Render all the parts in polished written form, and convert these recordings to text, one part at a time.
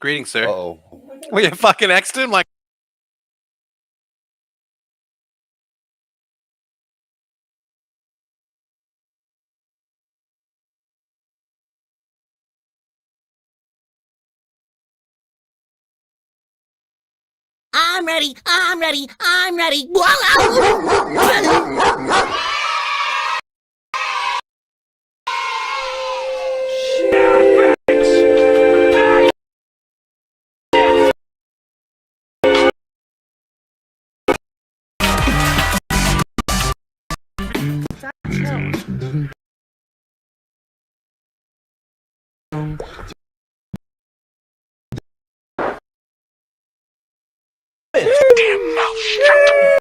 Greetings, sir. Oh, Well, you fucking X'd him like. I'm ready. I'm ready. I'm ready.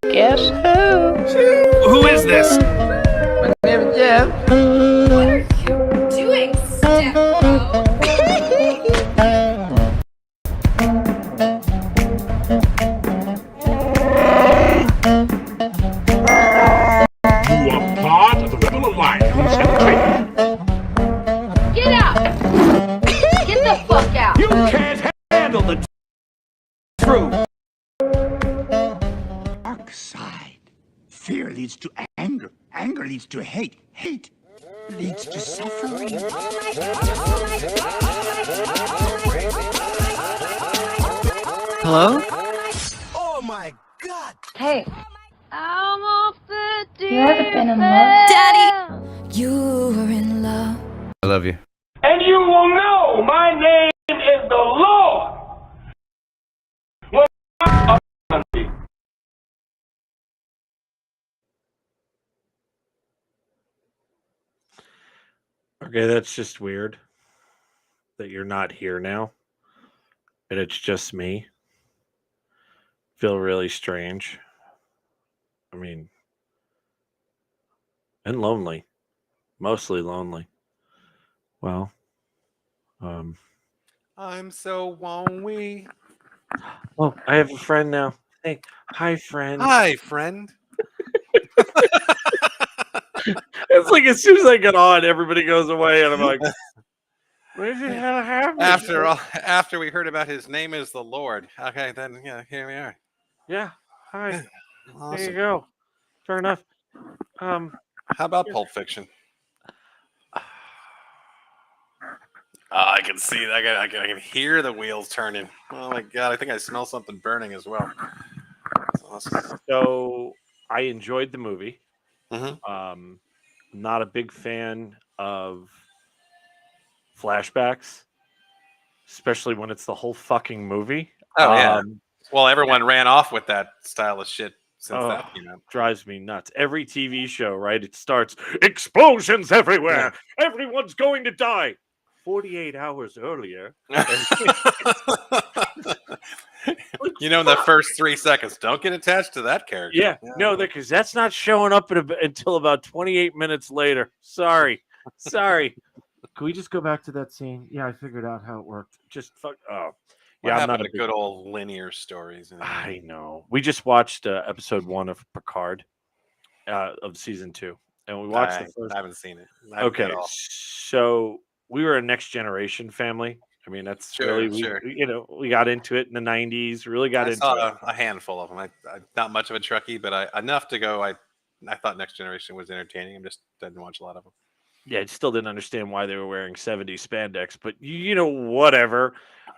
Guess who? Who is this? My name is Jeff. What are you doing, Steph? You are part of the Rebel Alliance. Get out! Get the fuck out! You can't handle the truth. Dark side. Fear leads to anger. Anger leads to hate. Hate leads to suffering. Hello? Oh my God! Hey, I'm off the deep you ever been in love? Daddy, you were in love. I love you. And you will know my name is the Lord. When Okay, that's just weird that you're not here now and it's just me. Feel really strange. I mean, and lonely. Mostly lonely. Well, I'm so lonely. oh, I have a friend now. Hey, hi, friend. Hi, friend. It's like as soon as I get on, everybody goes away, and I'm like, what the hell happened? After we heard about his name is the Lord. Okay, then yeah, here we are. Yeah, hi. There you Awesome. go. Fair enough. How about Pulp Fiction? I can see. I can hear the wheels turning. Oh my god! I think I smell something burning as well. That's awesome. So I enjoyed the movie. Mhm. Not a big fan of flashbacks, especially when it's the whole fucking movie. Oh yeah. Well, everyone ran off with that style of shit since Oh, that came out. drives me nuts. Every TV show, right? It starts explosions everywhere. Everyone's going to die. 48 hours earlier. You know, in the first 3 seconds, don't get attached to that character. Yeah, no, because that's not showing up until about 28 minutes later. Sorry. Can we just go back to that scene? Yeah, I figured out how it worked. Just fuck. Oh, What yeah, I'm happened not a to big. good old linear stories? I know. We just watched episode 1 of Picard of season 2, and we watched the first. I haven't seen it. I haven't Okay, at all. so we were a Next Generation family. I mean, that's Sure, really sure. we got into it in the 90s. Really got I into saw it. a handful of them. I not much of a Trekkie, but enough to go. I thought Next Generation was entertaining. I just didn't watch a lot of them. Yeah, I still didn't understand why they were wearing 70s spandex, but whatever.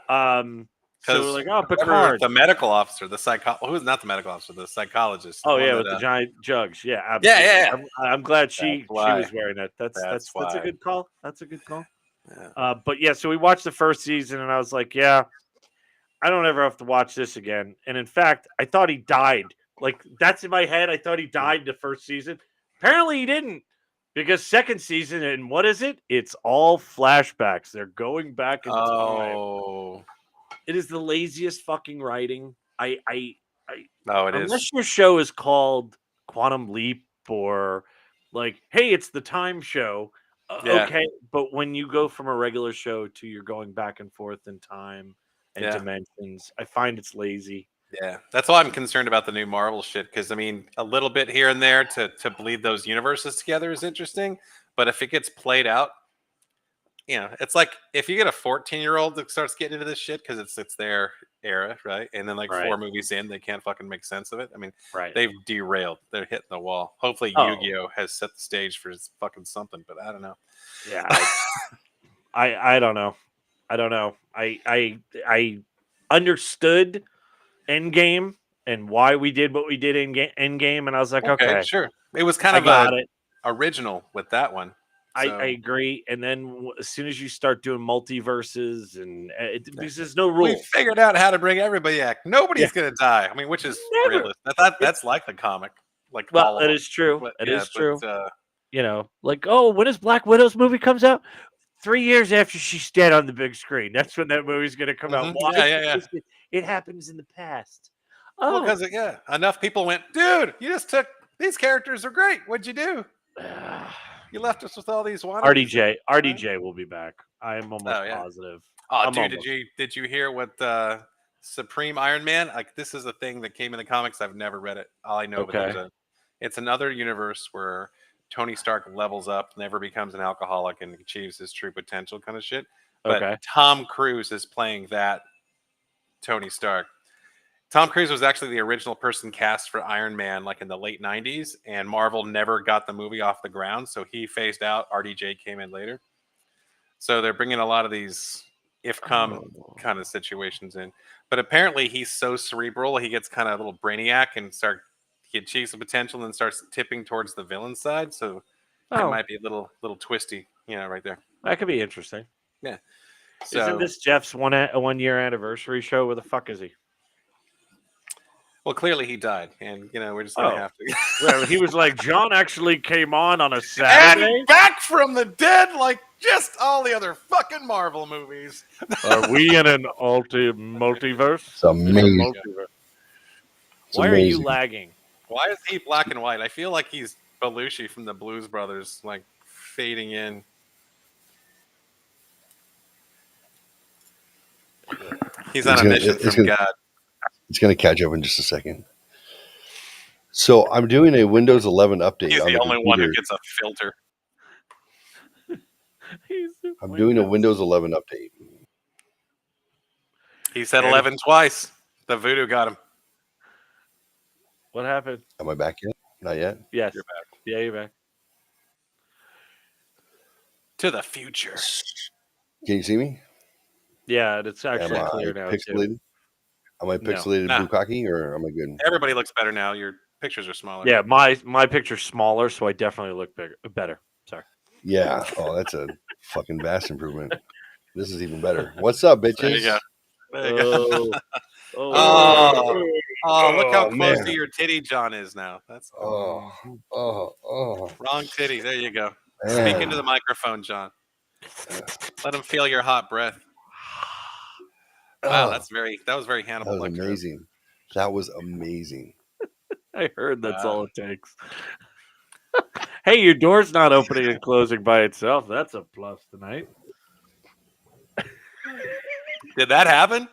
So we're like, oh, Picard. The medical officer, who's not the medical officer, the psychologist. Oh the yeah, one with that, the giant jugs. Yeah, absolutely. yeah. I'm glad she why. was wearing that. That's a why. good call. That's a good call. Yeah. But yeah, so we watched the first season, and I was like, yeah, I don't ever have to watch this again. And in fact, I thought he died. Like that's in my head. I thought he died the first season. Apparently, he didn't. Because second season, and what is it? It's all flashbacks. They're going back in time. It is the laziest fucking writing. No, it unless is. your show is called Quantum Leap or like, hey, it's the time show. Yeah. Okay, but when you go from a regular show to you're going back and forth in time and dimensions, I find it's lazy. Yeah, that's why I'm concerned about the new Marvel shit. Because I mean, a little bit here and there to bleed those universes together is interesting, but if it gets played out it's like if you get a 14-year-old that starts getting into this shit because it's their era, right? And then like Right. 4 movies in, they can't fucking make sense of it. I mean, Right. they've derailed. They're hitting the wall. Hopefully, Oh. Yu-Gi-Oh has set the stage for fucking something, but I don't know. Yeah. I don't know. I don't know. I understood Endgame and why we did what we did in Endgame, and I was like, okay, sure. It was kind I of got it. original with that one. I So, agree. And then as soon as you start doing multiverses and because there's no rules, we figured out how to bring everybody back. Nobody's gonna die. I mean, which is Never. realistic. That's like the comic. Like well, all of it them. is true. But, It yeah, is true. but, Like, oh, when is Black Widow's movie comes out? 3 years after she's dead on the big screen. That's when that movie's going to come out. Mhm. Why? Yeah. Because it happens in the past. Well, Oh, because enough people went, dude. You just took these characters are great. What'd you do? You left us with all these wannabes. RDJ will be back. I'm almost Oh, yeah. positive. Oh, I'm dude, almost- did you hear what Supreme Iron Man? Like, this is a thing that came in the comics. I've never read it. All I know, Okay. but it's another universe where Tony Stark levels up, never becomes an alcoholic, and achieves his true potential, kind of shit. But Okay. Tom Cruise is playing that Tony Stark. Tom Cruise was actually the original person cast for Iron Man, like in the late '90s, and Marvel never got the movie off the ground, so he phased out. RDJ came in later, so they're bringing a lot of these if-come kind of situations in. But apparently, he's so cerebral, he gets kind of a little brainiac and he achieves the potential and starts tipping towards the villain side. So it might be a little twisty, right there. That could be interesting. Yeah. So, Isn't this Jeff's 1 year anniversary show? Where the fuck is he? well, clearly he died, and we're just gonna have to. Well, he was like, John actually came on a Saturday. And back from the dead, like just all the other fucking Marvel movies. Are we in an multiverse? It's amazing. It's Why are you amazing. lagging? Why is he black and white? I feel like he's Belushi from the Blues Brothers, like fading in. He's on a mission from God. It's going to catch up in just a second. So I'm doing a Windows 11 update. He's on the only one who computer. gets a filter. I'm doing a Windows 11 update. He said 11 twice. The voodoo got him. What happened? Am I back yet? Not yet. Yes. You're back. Yeah, you're back. To the future. Can you see me? Yeah, it's actually Am I clear now. pixelated? Too. Am I pixelated No. bukkake or am I good? Everybody looks better now. Your pictures are smaller. Yeah, my picture's smaller, so I definitely look better. Sorry. Yeah. Oh, that's a fucking vast improvement. This is even better. What's up, bitches? There you go. There you go. Oh, Oh, look how Oh, close man. to your titty John is now. That's Oh, wrong titty. There you go. man. Speak into the microphone, John. Let him feel your hot breath. Wow, Oh, that was very that Hannibal was Lecter. amazing. That was amazing. I heard that's all it takes. Hey, your door's not opening and closing by itself. That's a plus tonight. Did that happen?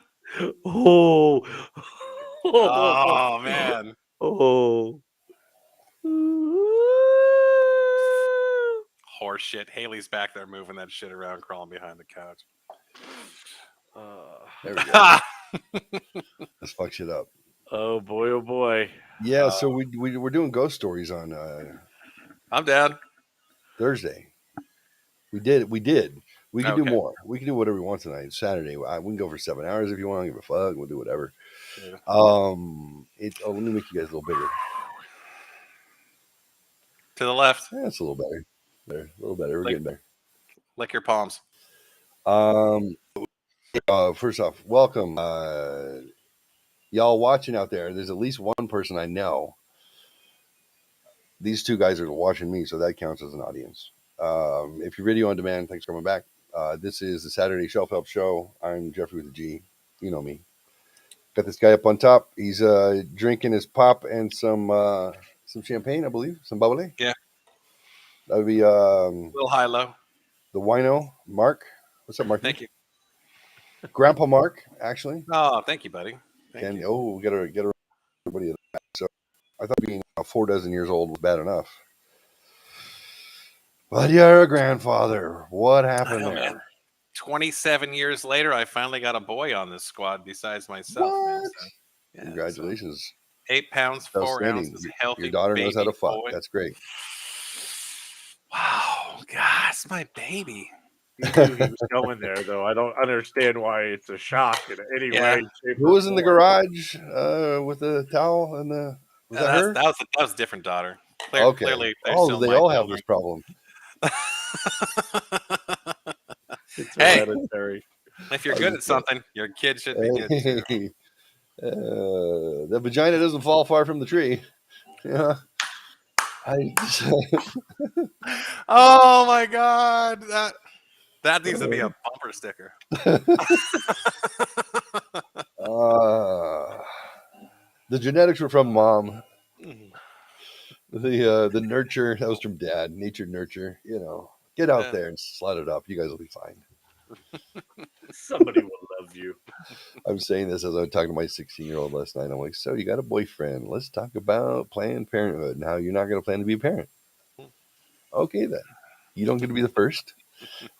Oh, Oh man. oh. Horse shit. Haley's back there moving that shit around, crawling behind the couch. There we go. Let's fuck shit up. Oh boy, oh boy. Yeah, so we're doing ghost stories on I'm down. Thursday. We did. We can do Okay. more. We can do whatever we want tonight. It's Saturday. We can go for 7 hours if you want. Give a fuck. We'll do whatever. Yeah. Let me make you guys a little bigger. To the left. Yeah, it's a little better. There, a little better. We're Like- getting there. Lick your palms. First off, welcome, y'all watching out there. There's at least one person I know. These two guys are watching me, so that counts as an audience. If you're video on demand, thanks for coming back. This is the Saturday Shelf Help Show. I'm Geoffrey with a G. You know me. Got this guy up on top. He's drinking his pop and some champagne, I believe, some bubbly. Yeah. That would be A little high low. the wino, Mark. What's up, Mark? Thank you. Grandpa Mark, actually. Oh, thank you, buddy. Thank And you. we get everybody at that. So I thought being 4 dozen years old was bad enough. But you're a grandfather. What happened I know, there? man. 27 years later, I finally got a boy on this squad besides myself. Man. What? So, yeah, so Congratulations. 8 pounds, 4 Outstanding. ounces, healthy Your daughter knows how baby to fuck. boy. That's great. Wow, God, it's my baby. You knew he was going there, though. I don't understand why it's a shock in any Yeah. way, shape, Who or was in the form. garage with the towel and the? Was that her? That was a different daughter. Okay. Clearly, they're Oh, still they my all have children. this problem. It's Hey. hereditary. If you're good at something, your kid should be good too. The vagina doesn't fall far from the tree. Yeah. Oh my God, that needs to be a bumper sticker. The genetics were from mom. Mhm. The nurture that was from dad. Nature nurture. Get out Yeah. there and slut it up. You guys will be fine. Somebody will love you. I'm saying this as I was talking to my 16-year-old last night. I'm like, so you got a boyfriend. Let's talk about Planned Parenthood and how you're not going to plan to be a parent. Okay, then. You don't get to be the first.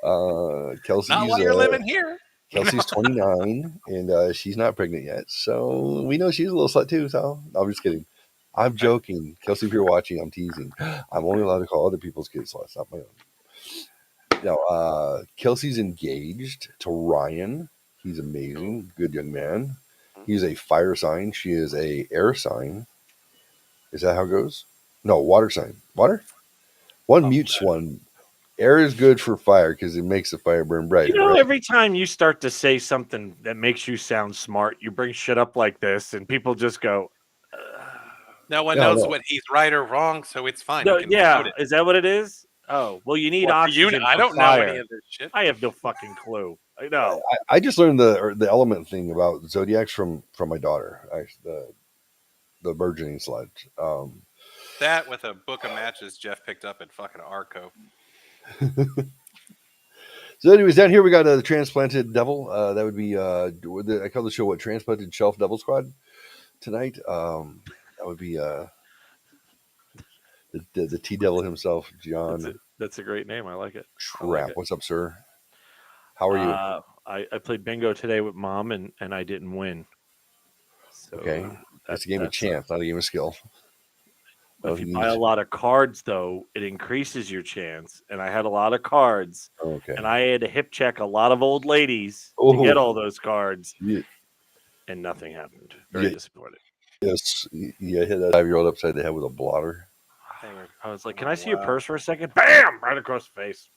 Kelsey's Not while you're living here. Kelsey's 29 and she's not pregnant yet. So we know she's a little slut too. So I'm just kidding. I'm joking. Kelsey, if you're watching, I'm teasing. I'm only allowed to call other people's kids sluts, not my own. Now, Kelsey's engaged to Ryan. He's amazing. Good young man. He's a fire sign. She is a air sign. Is that how it goes? No, water sign. Water? One mutes one. Air is good for fire because it makes the fire burn brighter. You know, right? every time you start to say something that makes you sound smart, you bring shit up like this, and people just go, No one No, knows no. what he's right or wrong, so it's fine. no, You can yeah, quote it. is that what it is? Oh, well, you need Well, for you, oxygen. I for don't know fire. any of this shit. I have no fucking clue. I know. I just learned the element thing about zodiacs from my daughter. The burgeoning slut. That with a book of matches Jeff picked up at fucking Arco. So, anyways, down here we got the transplanted devil. That would be I call the show what transplanted shelf devil squad tonight. That would be the T devil himself, John That's a great name. I like it. Trap. What's up, sir? How are you? I played bingo today with mom, and I didn't win. So Okay, it's a game of chance, not a game of skill. If you buy a lot of cards, though, it increases your chance. And I had a lot of cards, Okay, and I had to hip check a lot of old ladies to get all those cards, and nothing happened. Very disappointed. Yes, you hit that 5-year-old upside the head with a blotter. I was like, "Can I see your purse for a second?" Bam! Right across the face.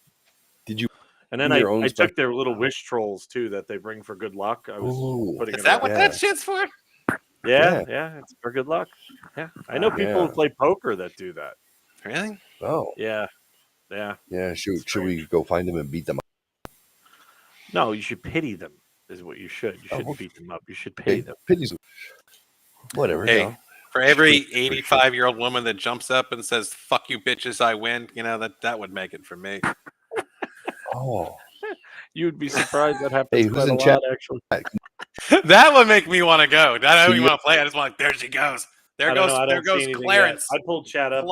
Did you? And then I took their little wish trolls too that they bring for good luck. I was putting Is it that on. what that shit's for? Yeah, it's for good luck. Yeah, I know people who play poker that do that. Really? Oh, yeah. Should we go find them and beat them up? No, you should pity them. Is what you should. You shouldn't beat them up. You should pity them. Pity them. Whatever. Hey, for every 85-year-old woman that jumps up and says "fuck you, bitches, I win," that would make it for me. Oh, you would be surprised that happens who's quite in a chat? lot, actually. That would make me want to go. I don't even want to play. I just want there she goes. There goes Clarence. I pulled chat up.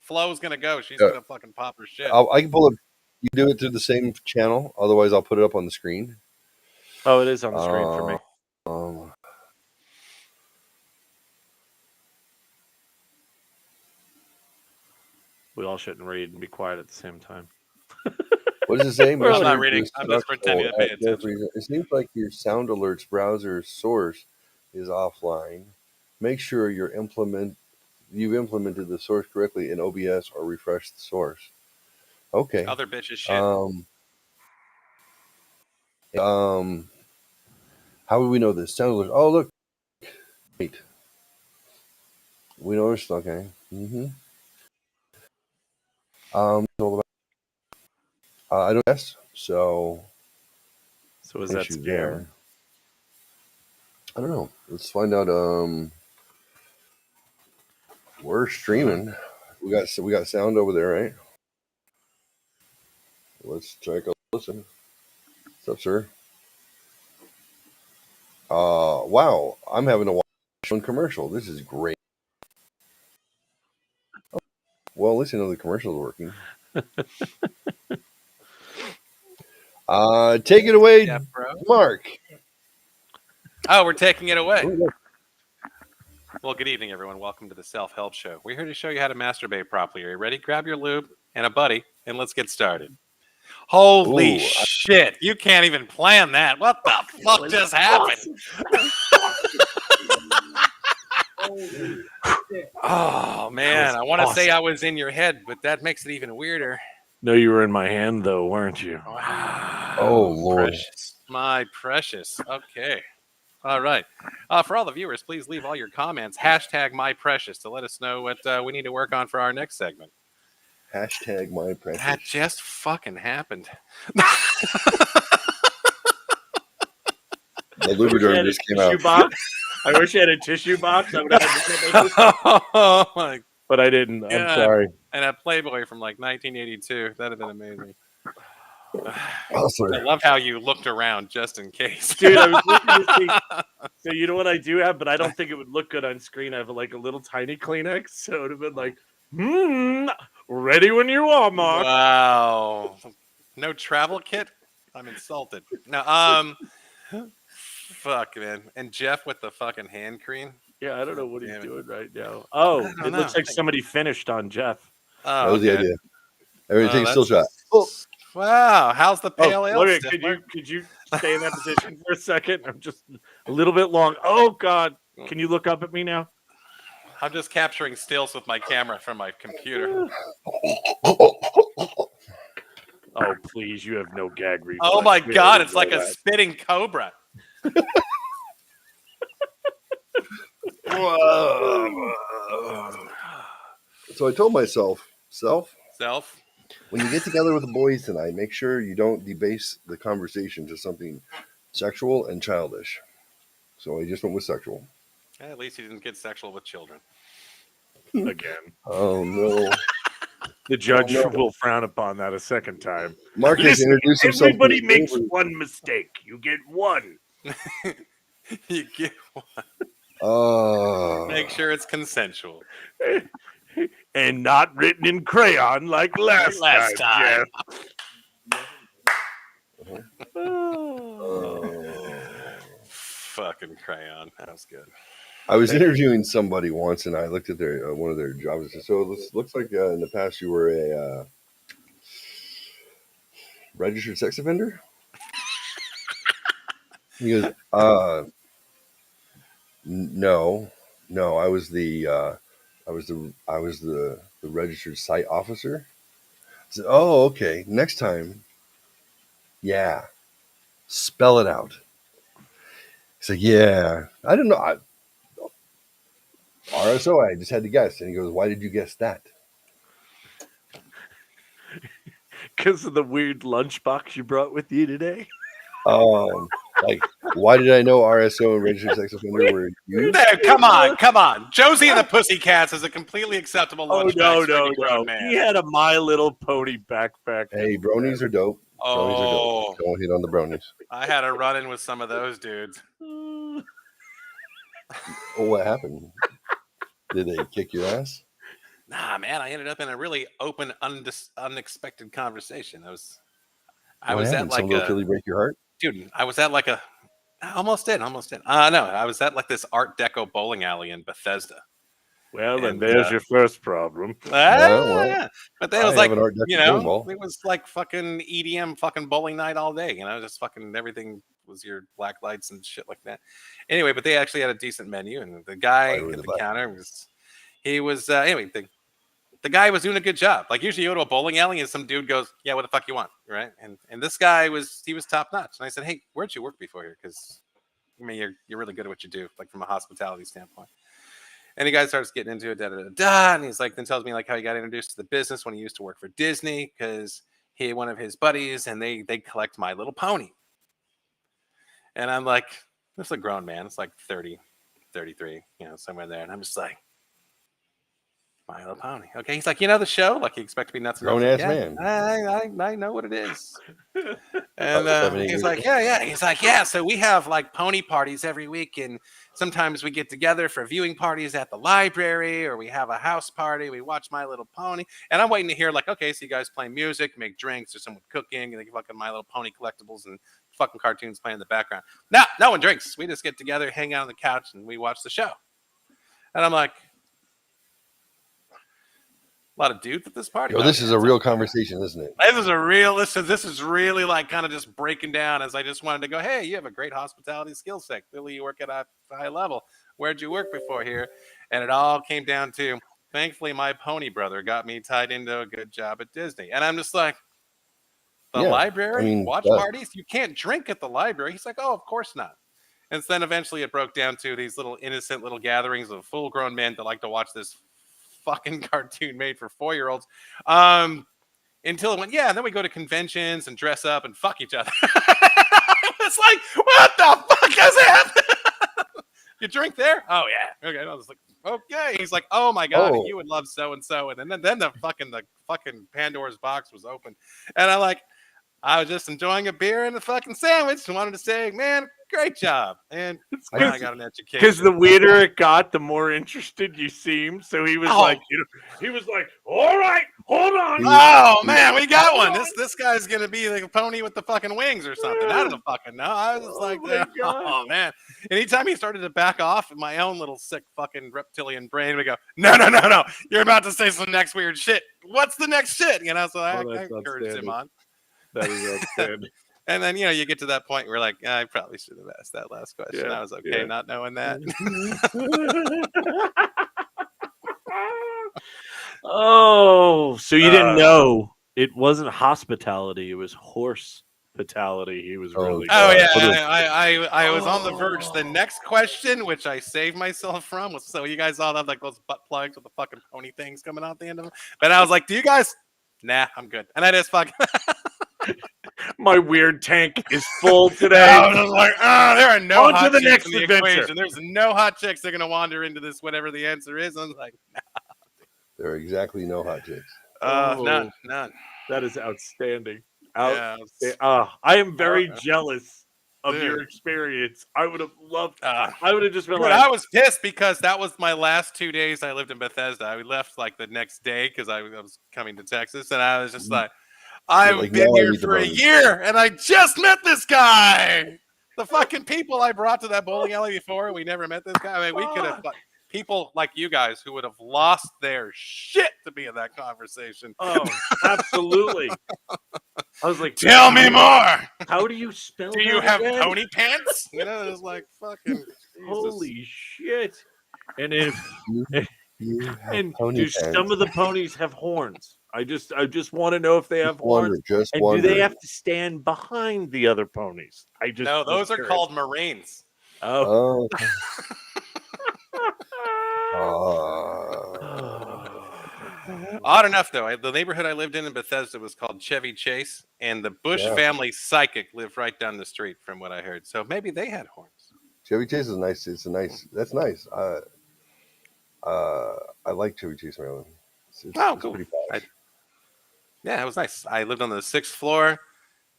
Flo's gonna go. She's gonna fucking pop her shit. I can pull up. You do it through the same channel. Otherwise, I'll put it up on the screen. Oh, it is on the screen for me. We all shouldn't read and be quiet at the same time. What does it say? I'm not reading. I'm just pretending to pay attention. It seems like your sound alerts browser source is offline. Make sure you've implemented the source correctly in OBS or refresh the source. Okay. Other bitches shit. How would we know this? Sound alerts. Oh, look. Wait. We know it's okay. Mm-hmm. I don't guess. So is that scary? I don't know. Let's find out. We're streaming. We got sound over there, right? Let's check a listen. What's up, sir? Wow. I'm having to watch one commercial. This is great. Well, at least I know the commercial is working. Take it away, Yeah, bro. Mark. Oh, we're taking it away. Ooh, Well, good evening, everyone. Welcome to the Self-Help Show. We're here to show you how to masturbate properly. Are you ready? Grab your lube and a buddy, and let's get started. Holy Ooh, shit! You can't even plan that. What the fuck just happened? Oh man, I want to say I was in your head, but that makes it even weirder. No, you were in my hand, though, weren't you? Wow. Oh, Lord. Precious. My precious. Okay. All right. For all the viewers, please leave all your comments. #myprecious to let us know what we need to work on for our next segment. #my precious. That just fucking happened. The Lubriderm just came out. Box. I wish I had a tissue box. I would have Oh my! But I didn't. God. I'm sorry. And a Playboy from like 1982. That'd have been amazing. Hustler. I love how you looked around just in case, Dude, I was looking to see. So you know what I do have, but I don't think it would look good on screen. I have like a little tiny Kleenex, so it would have been like, ready when you are, Mark. Wow. No travel kit? I'm insulted. No, fuck, man. And Jeff with the fucking hand cream. Yeah, I don't know what he's Damn it. doing right now. Oh, don't it looks know. like somebody finished on Jeff. That Oh, was the okay. idea. Everything's still shot. that's- Wow. How's the pale ale? Wait, Stifler? could you stay in that position for a second? I'm just a little bit long. Oh God, can you look up at me now? I'm just capturing stills with my camera from my computer. Oh please, you have no gag reflex. Oh my We god, already it's like know a that. spitting cobra. So I told myself, self, Self. when you get together with the boys tonight, make sure you don't debase the conversation to something sexual and childish. So I just went with sexual. At least he didn't get sexual with children. again. Oh no. The judge Oh, no. will frown upon that a second time. Mark has Listen, introduced himself. everybody to makes over- one mistake. You get one. You get Oh. make sure it's consensual. And not written in crayon like last time. Jeff. Oh. Fucking crayon. That was good. I was interviewing somebody once, and I looked at their one of their jobs. I said, "So this looks like in the past you were a registered sex offender." He goes, no, I was the registered site officer." I said, "Oh, okay. Next time, yeah, spell it out." He's like, "Yeah, I don't know. RSO, I just had to guess." And he goes, "Why did you guess that?" Because of the weird lunchbox you brought with you today. Like, why did I know RSO and registered sex offender were used? No, come on. Josie and the Pussycats is a completely acceptable Oh lunch no, bag for no, any grown no! man. He had a My Little Pony backpack. Hey, bronies are dope. Bronies are Oh, dope. Don't hit on the bronies. I had a run-in with some of those dudes. Oh, what happened? Did they kick your ass? Nah, man, I ended up in a really open, unexpected conversation. I was What at happened? like Some little Philly break your heart? dude. I was at like a almost did. No, I was at like this Art Deco bowling alley in Bethesda. Well, then And, there's your first problem. well, Yeah. But that I was like, have an Art Deco you bowling know, ball. it was like fucking EDM fucking bowling night all day. You know, just fucking everything was your black lights and shit like that. Anyway, but they actually had a decent menu, and the guy Why were at the the black counter was anyway, the guy was doing a good job. Like usually you go to a bowling alley and some dude goes, "Yeah, what the fuck you want?" Right? And this guy was top notch. And I said, "Hey, where'd you work before here? Because I mean, you're really good at what you do, like from a hospitality standpoint." And the guy starts getting into it, and he's like, then tells me like how he got introduced to the business when he used to work for Disney because he had one of his buddies, and they collect My Little Pony. And I'm like, this is a grown man. It's like 30, 33, you know, somewhere there. And I'm just like, My Little Pony. Okay. He's like, you know the show? Like, you expect to be nuts. Grown ass man. I know what it is. And 7, 8 he's years like, ago. yeah. He's like, yeah. So we have like pony parties every week, and sometimes we get together for viewing parties at the library, or we have a house party. We watch My Little Pony, and I'm waiting to hear like, okay, so you guys play music, make drinks, or someone cooking, and they fucking My Little Pony collectibles and fucking cartoons playing in the background. No one drinks. We just get together, hang out on the couch, and we watch the show. And I'm like, a lot of dudes at this party. Yo, this is a real conversation, isn't it? This is really like kind of just breaking down as I just wanted to go, hey, you have a great hospitality skill set. Clearly you work at a high level. Where'd you work before here? And it all came down to, thankfully, my pony brother got me tied into a good job at Disney. And I'm just like, library, watch parties? You can't drink at the library. He's like, oh, of course not. And then eventually it broke down to these little innocent little gatherings of full-grown men that like to watch this fucking cartoon made for 4-year-olds. Until it went, yeah, and then we go to conventions and dress up and fuck each other. It's like, what the fuck has happened? You drink there? Oh yeah. Okay. I was like, okay. He's like, oh my god, you would love so and so. And then the fucking Pandora's box was open. And I was just enjoying a beer and a fucking sandwich and wanted to say, man, great job. And I got an education. Because the weirder it got, the more interested you seemed. So he was like, he was like, all right, hold on. Oh man, we got one. This guy's gonna be like a pony with the fucking wings or something. I don't fucking know. I was like, oh man. Anytime he started to back off, in my own little sick fucking reptilian brain would go, no. You're about to say some next weird shit. What's the next shit? So I encouraged him on. That is outstanding. And then, you get to that point where like, I probably should have asked that last question. I was okay not knowing that. Oh, so you didn't know it wasn't hospitality, it was horse fatality. He was really I was on the verge. The next question, which I saved myself from, was so you guys all have like those butt plugs with the fucking pony things coming out the end of them. But I was like, do you guys? Nah, I'm good. And I just fucking my weird tank is full today. I was like, there are no on hot to the chicks next in the adventure. equation. There's no hot chicks that are gonna wander into this, whatever the answer is. I was like, nah. There are exactly no hot chicks. None. That is outstanding. Yeah, I am very jealous of your experience. I would have loved. I would have just been like, I was pissed because that was my last 2 days I lived in Bethesda. I left like the next day because I was coming to Texas, and I was just like, I've been here for a year, and I just met this guy. The fucking people I brought to that bowling alley before, we never met this guy. I mean, we could have people like you guys who would have lost their shit to be in that conversation. Oh, absolutely. I was like, tell me more. How do you spell Do you have pony pants? It was like fucking Jesus. Holy shit. And if Some of the ponies have horns? I just want to know if they have horns. Do they have to stand behind the other ponies? No, those are called Marines. Oh. Odd enough, though, the neighborhood I lived in Bethesda was called Chevy Chase, and the Bush family psychic lived right down the street, from what I heard. So maybe they had horns. Chevy Chase is nice. That's nice. I like Chevy Chase, Maryland. It's cool. Pretty fast. Yeah, it was nice. I lived on the 6th floor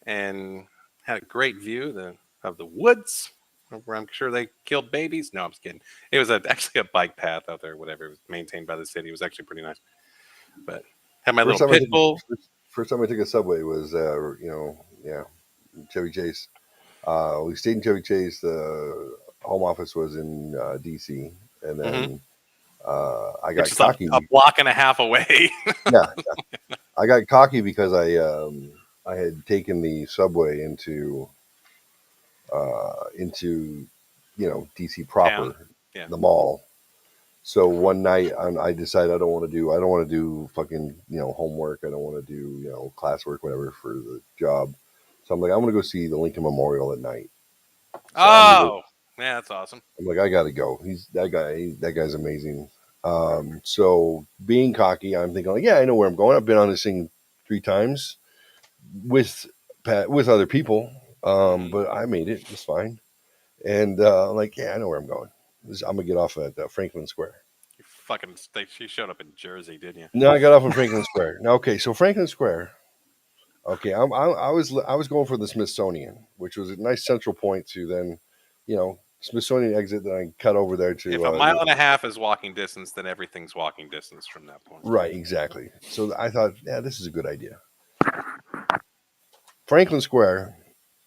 and had a great view of the woods, where I'm sure they killed babies. No, I'm just kidding. It was actually a bike path out there, whatever. It was maintained by the city. It was actually pretty nice. But had my little pit bull. First time I took a subway was, Chevy Chase. We stayed in Chevy Chase. The home office was in D.C. And then I got cocky. A block and a half away. yeah. I got cocky because I had taken the subway into DC proper, the mall. So one night I decided I don't want to do fucking homework. I don't want to do classwork, whatever, for the job. So I'm like, I'm gonna go see the Lincoln Memorial at night. So yeah, that's awesome. I'm like, I gotta go. That guy's amazing. So being cocky, I'm thinking like, yeah, I know where I'm going. I've been on this thing 3 times with other people, but I made it. It's fine. And I'm like, yeah, I know where I'm going. I'm gonna get off at Franklin Square. She showed up in Jersey, didn't you? No, I got off at Franklin Square. Now, okay, so Franklin Square, Okay, I was going for the Smithsonian, which was a nice central point to then, Smithsonian exit. Then I cut over there to If a mile and a half is walking distance, then everything's walking distance from that point. right, exactly. So I thought, yeah, this is a good idea. Franklin Square,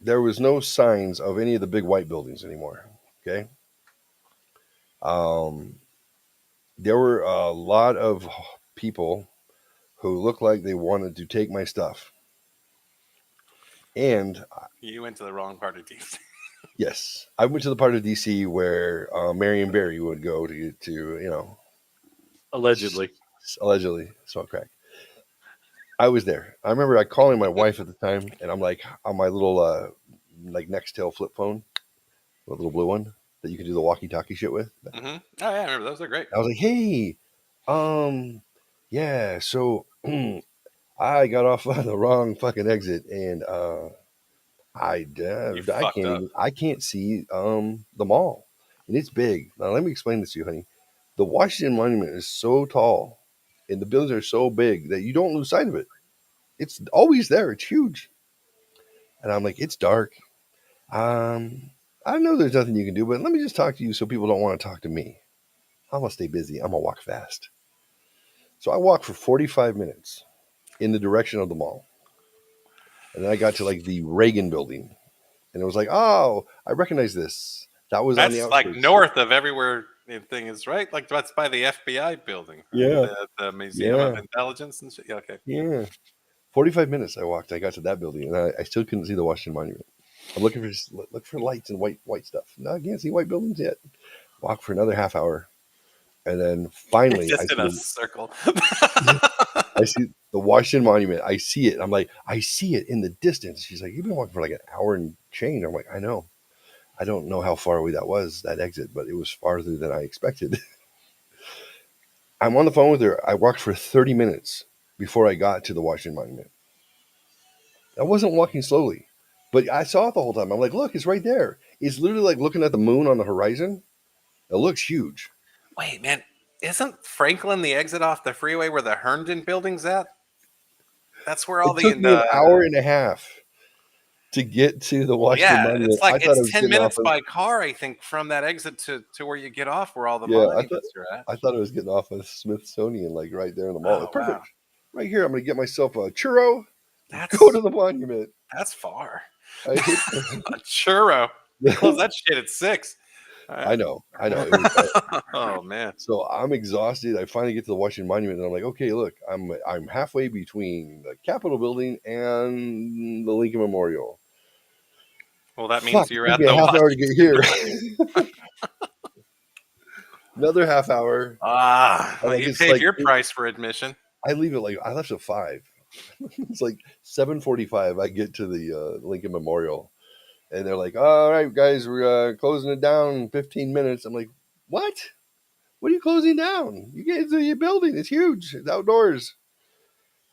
there was no signs of any of the big white buildings anymore. Okay, there were a lot of people who looked like they wanted to take my stuff, and You went to the wrong part of DC. yes, I went to the part of DC where Marion Barry would go to Allegedly. allegedly smoke crack. I was there. I remember calling my wife at the time, and I'm like on my little like Nextel flip phone, the little blue one that you can do the walkie-talkie shit with. Mm-hmm. Oh yeah, I remember those are great. I was like, "Hey, yeah, so I got off on the wrong fucking exit, and I can't see the mall, and it's big. Now let me explain this to you, honey. The Washington Monument is so tall, and the buildings are so big that you don't lose sight of it. It's always there. It's huge." And I'm like, "It's dark. I know there's nothing you can do, but let me just talk to you so people don't want to talk to me. I'm gonna stay busy. I'm gonna walk fast." So I walked for 45 minutes in the direction of the mall, and then I got to like the Reagan building, and it was like, "Oh, I recognize this. That was on the That's outskirts." like north of everywhere the thing is, right? Like that's by the FBI building. Yeah. The Museum of Yeah. Intelligence and shit. Yeah, okay. Yeah. 45 minutes I walked. I got to that building, and I still couldn't see the Washington Monument. I'm looking for lights and white stuff. No, I can't see white buildings yet. Walk for another half hour, and then finally Just in a circle. I see the Washington Monument. I see it. I'm like, I see it in the distance. She's like, "You've been walking for like an hour and change." I'm like, "I know. I don't know how far away that was, that exit, but it was farther than I expected." I'm on the phone with her. I walked for 30 minutes before I got to the Washington Monument. I wasn't walking slowly, but I saw it the whole time. I'm like, "Look, it's right there." It's literally like looking at the moon on the horizon. It looks huge. Wait, man, isn't Franklin the exit off the freeway where the Herndon building's at? That's where all It took me an hour and a half to get to the Washington Monument. it's like I thought I was it's 10 getting minutes off by car, I think, from that exit to where you get off, where all the Yeah, monuments are at. I thought I was getting off of Smithsonian, like right there in the mall. Oh, Perfect. wow. Right here, I'm going to get myself a churro. That's Go to the monument. that's far. I, A churro. Close that shit at 6. I know. It was, Oh man. so I'm exhausted. I finally get to the Washington Monument, and I'm like, okay, look, I'm halfway between the Capitol building and the Lincoln Memorial. Well, that means Fuck, you're it at took me the a half hour to get here. Washington. Another half hour. Well, Like, you it's paid like- your price for admission. I left at 5. It's like 7:45. I get to the Lincoln Memorial, and they're like, "All right, guys, we're closing it down in 15 minutes." I'm like, "What? What are you closing down? You get into your building. It's huge. It's outdoors."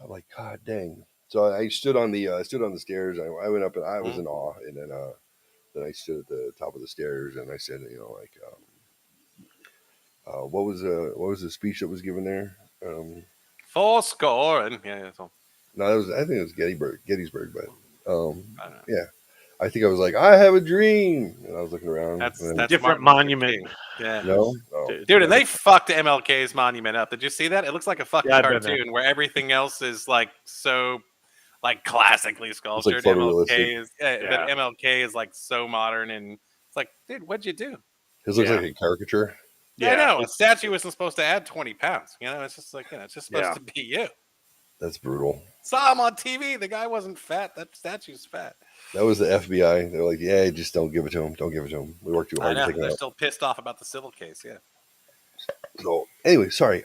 I'm like, "God dang!" So I stood on the stairs. I went up, and I was in awe. And then I stood at the top of the stairs, and I said, what was the speech that was given there? Full score and so, No, I think it was Gettysburg, but I don't know. yeah. I think I was like, "I have a dream," and I was looking around. That's and then, Different Martin Luther monument. King. Yeah. no, oh, Dude, and they fucked MLK's monument up. Did you see that? It looks like a fucking Yeah, I've been there. cartoon where everything else is like so like classically sculptured. photorealistic. But MLK is like so modern, and it's like, dude, what'd you do? his looks Yeah. like a caricature. I know a statue isn't supposed to add 20 pounds. It's just like it's just supposed Yeah. to be you. That's brutal. Saw him on TV. The guy wasn't fat. That statue's fat. That was the FBI. They're like, "Yeah, just don't give it to him. Don't give it to him. We worked too I hard to know take it they're out." still pissed off about the civil case. Yeah. So anyway, sorry.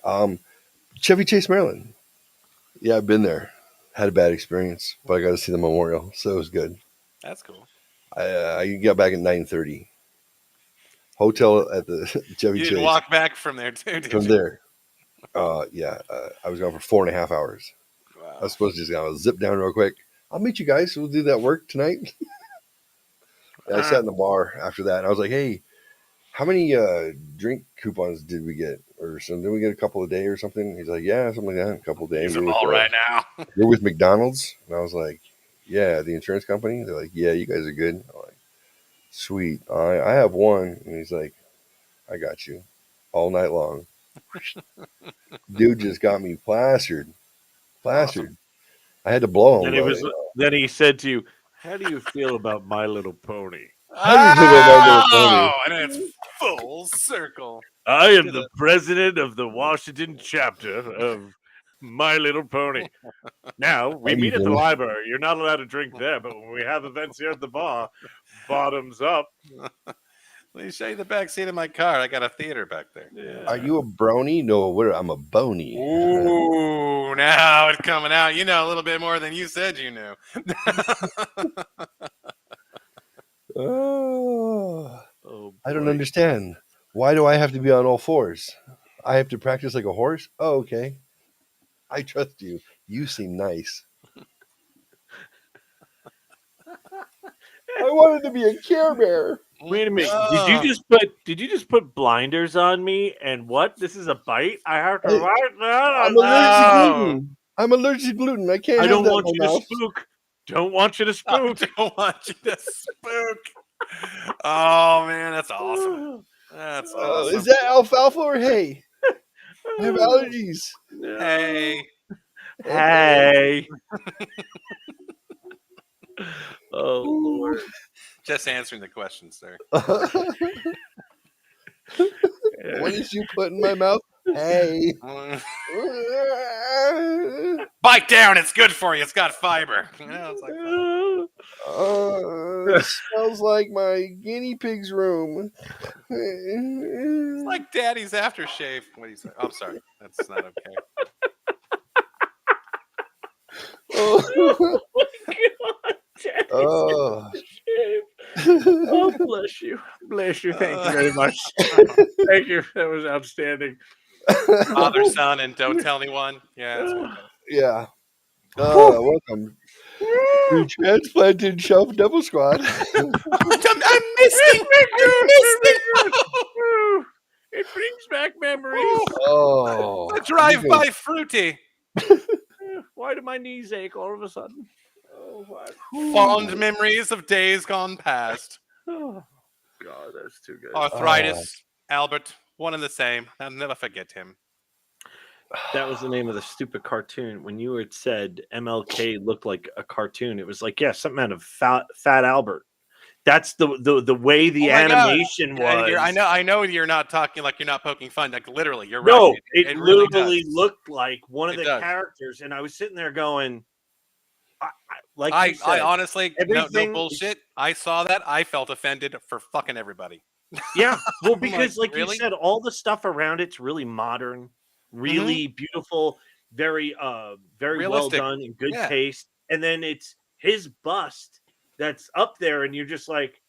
Chevy Chase, Maryland. Yeah, I've been there. Had a bad experience, but I got to see the memorial, so it was good. That's cool. I got back at 9:30. Hotel at the Chevy You Chase. didn't walk back from there too, did From you? there. I was gone for 4.5 hours. I Wow. was supposed to just zip down real quick. I'll meet you guys. We'll do that work tonight. And I sat in the bar after that, and I was like, "Hey, how many drink coupons did we get? Or something? Did we get a couple a day or something?" He's like, "Yeah, something like that. A couple a day." Use them all right now. You're with McDonald's? And I was like, yeah, the insurance company. They're like, yeah, you guys are good. I'm like, sweet. I have one. And he's like, I got you all night long. Dude just got me plastered. Awesome. I had to blow him. Then he was. Then he said to you, "How do you feel about My Little Pony?" How do you feel about My Little Pony? Oh, and it's full circle. I am the president of the Washington chapter of My Little Pony. Now, we How do you meet at the feel? library. You're not allowed to drink there, but when we have events here at the bar, bottoms up. Let me show you the back seat of my car. I got a theater back there. Yeah. Are you a brony? No, I'm a bony. Ooh, now it's coming out. You know a little bit more than you said you knew. Oh, Oh, I don't boy. understand. Why do I have to be on all fours? I have to practice like a horse? Oh, okay. I trust you. You seem nice. I wanted to be a Care Bear. Wait a minute. Oh. Did you just put blinders on me? And what? This is a bite? I have to. I'm allergic to gluten. I'm allergic to gluten. I can't. I have don't that want in you my to mouth. spook. Don't want you to I spook. don't want you to spook. Oh man, that's awesome. That's awesome. Is that alfalfa or hay? I have allergies. Hey, Hey. Oh Lord. just answering the question, sir. What did you put in my mouth? Hey. Bite down. It's good for you. It's got fiber. You know, it's like, It smells like my guinea pig's room. it's like Daddy's aftershave. What do you say? Oh, I'm sorry. That's not okay. Oh. Oh, bless you. Bless you. Thank you very much. Thank you. That was outstanding. Father, son, and don't tell anyone. Yeah. That's good. Yeah. Welcome to Transplanted Shelf Devil Squad. I'm missing. I'm missing. It brings back memories. Oh. A drive-by fruity. Why do my knees ache all of a sudden? Oh, what? Fond memories of days gone past. Oh, God, that's too good. Arthritis, Albert, one and the same. I'll never forget him. That was the name of the stupid cartoon. When you had said MLK looked like a cartoon, it was like, yeah, something out of Fat Albert. That's the way the Oh my God. animation Yeah, was. I know you're not talking like you're not poking fun. Like literally, you're No, right. it really literally does. looked like one of It the does. characters, and I was sitting there going, like I you said, honestly, everything no bullshit. I saw that. I felt offended for fucking everybody. yeah, well, I'm because like really? you said, all the stuff around it's really modern, really beautiful, very well Realistic. done, in good Yeah. taste, and then it's his bust that's up there, and you're just like,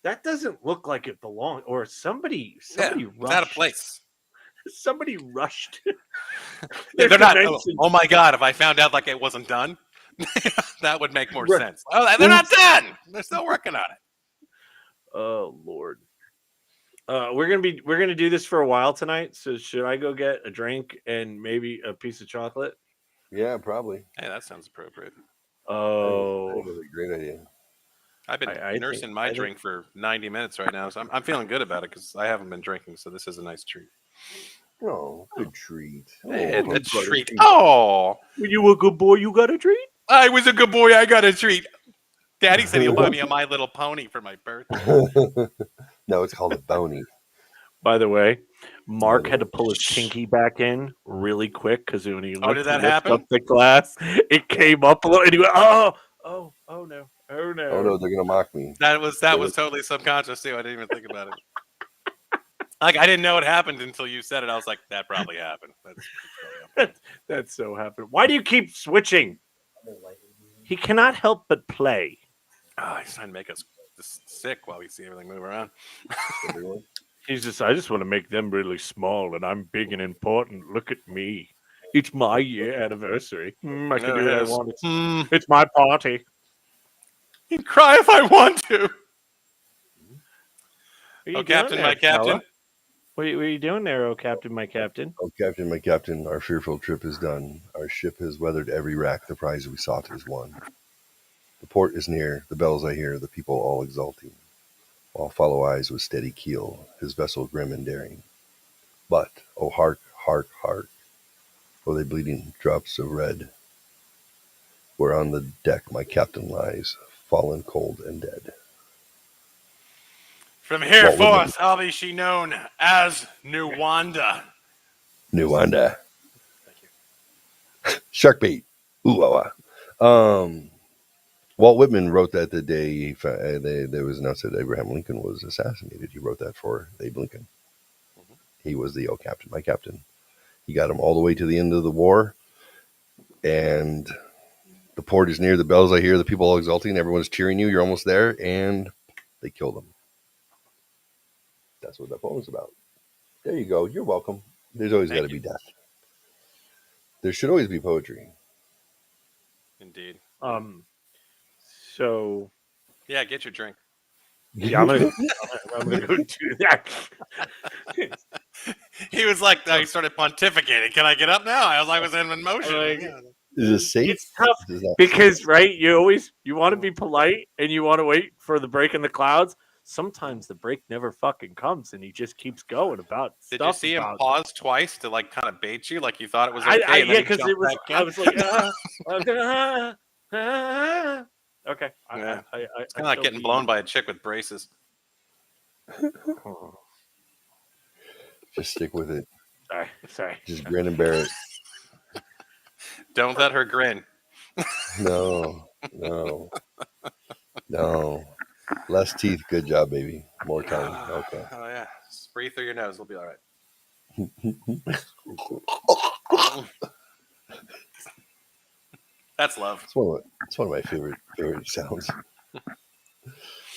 that doesn't look like it belonged, or somebody It's rushed. out of place. Somebody rushed. They're their not. dimensions. Oh my God! If I found out like it wasn't done, that would make more Right. sense. Oh, they're not done. They're still working on it. Oh Lord. We're gonna do this for a while tonight. So should I go get a drink and maybe a piece of chocolate? Yeah, probably. Hey, that sounds appropriate. Oh, I think that's a great idea. I've been I nursing think- my I think- drink for 90 minutes right now, so I'm feeling good about it because I haven't been drinking. So this is a nice treat. Oh, good treat. Hey, Oh, a good brother. treat. Oh, when you a good boy, you got a treat. I was a good boy. I got a treat. Daddy said he'll buy me a My Little Pony for my birthday. No, it's called a bony. By the way, Mark had to pull his pinky back in really quick because when he Oh, did that lifted happen? up the glass, it came up a little, and he went, oh no, oh no. Oh no, they're gonna mock me. That was totally subconscious too. I didn't even think about it. Like I didn't know it happened until you said it. I was like, that probably happened. That's so happened. Why do you keep switching? He cannot help but play. Oh, he's trying to make us sick while we see everything move around. I just want to make them really small, and I'm big and important. Look at me. It's my year anniversary. I can There do it what I is. want. It's my party. You can cry if I want to. What are you Oh, doing Captain, there, my captain. fella? What are you doing there, oh Captain, my captain? Oh, Captain, my captain, our fearful trip is done. Our ship has weathered every rack. The prize we sought is won. The port is near, the bells I hear, the people all exulting, while follow eyes with steady keel, his vessel grim and daring. But, oh hark, hark, hark, oh they bleeding drops of red, where on the deck my captain lies, fallen cold and dead. From Walt Whitman. henceforth, I'll be she known as Nuwanda. Nuwanda. Thank you. Shark bait. Ooh, ah, ah. Walt Whitman wrote that the day there was announced that Abraham Lincoln was assassinated. He wrote that for Abe Lincoln. He was the captain, my captain. He got him all the way to the end of the war, and the port is near. The bells I hear, the people all exulting. Everyone's cheering you. You're almost there, and they killed him. That's what that poem's about. There you go. You're welcome. There's always got to be death. There should always be poetry. Indeed. So yeah, get your drink. Yeah, I'm gonna go do that. He was like, he started pontificating. Can I get up now? I was in motion. Is it safe? It's tough because right, you want to be polite and you want to wait for the break in the clouds. Sometimes the break never fucking comes, and he just keeps going about. Did you see him pause twice to like kind of bait you, like you thought it was okay? Yeah, because it was. I was like, okay. Yeah. It's kind of like getting blown by a chick with braces. Just stick with it. Sorry. Just grin and bear it. Don't let her grin. No. Less teeth. Good job, baby. More tongue. Okay. Oh yeah. Just breathe through your nose. We'll be all right. That's love. It's one of my favorite sounds.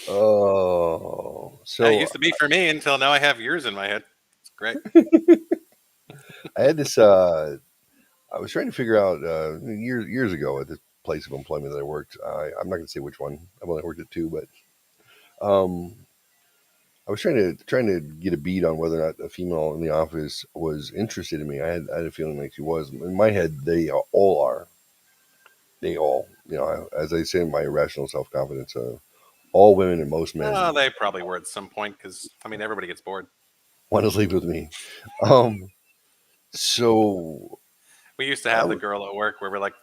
Oh, so it used to be for me until now. I have yours in my head. It's great. I had this. I was trying to figure out years ago at this place of employment that I worked. I'm not going to say which one. I've only worked at two, but I was trying to get a beat on whether or not a female in the office was interested in me. I had a feeling like she was. In my head, they all are. They all, as I say in my irrational self-confidence, all women and most men. Oh, they probably were at some point because, everybody gets bored. Want to sleep with me. So. We used to have the girl at work where we're like,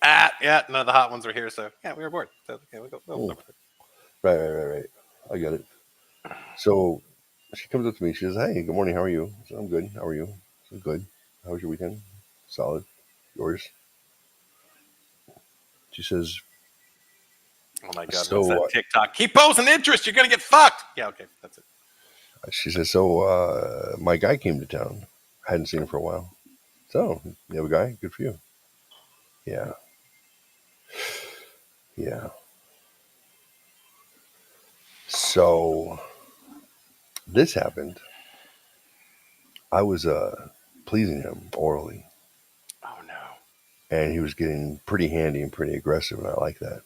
yeah, none of the hot ones were here, so yeah, we were bored. So, okay, we'll go. Right. I get it. So she comes up to me. She says, "Hey, good morning. How are you?" I said, "I'm good. How are you?" I said, "Good. How was your weekend?" "Solid. Yours?" She says, "Oh my God, what's that TikTok? Keep posing interest. You're gonna get fucked." Yeah, okay, that's it. She says, "So my guy came to town. I hadn't seen him for a while. So you have a guy? Good for you." Yeah. So this happened. I was pleasing him orally. Oh no. And he was getting pretty handy and pretty aggressive, and I like that.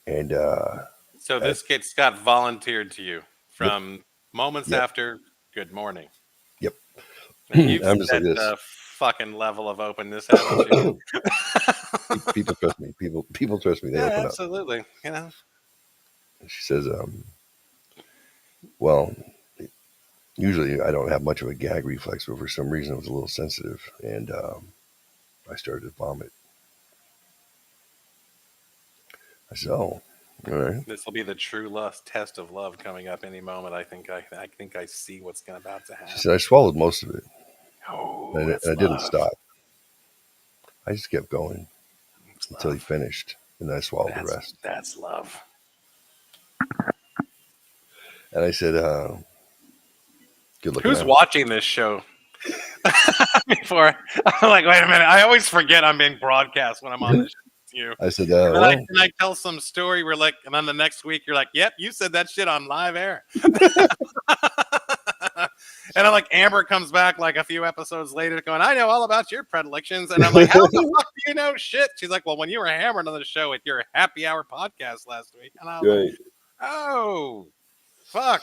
And so this kid Scott volunteered to you from moments after good morning. Yep. You've I'm just set like this. the fucking level of openness, haven't you? People trust me. People trust me. They open absolutely. up. She says, well, usually I don't have much of a gag reflex, but for some reason I was a little sensitive, and I started to vomit. I said, "Oh, all right." This will be the true test of love coming up any moment. I think I see what's about to happen. She said, "I swallowed most of it, and I didn't stop. I just kept going until he finished, and I swallowed the rest." That's love. And I said, "Good looking." Who's watching this show? Before I'm like, wait a minute. I always forget I'm being broadcast when I'm on this. You. I said, can I tell some story where and then the next week you're like, yep, you said that shit on live air. And I'm like, Amber comes back like a few episodes later going, I know all about your predilections. And I'm like, how the fuck do you know shit? She's like, well, when you were hammered on the show with your happy hour podcast last week. And I was like, oh, fuck.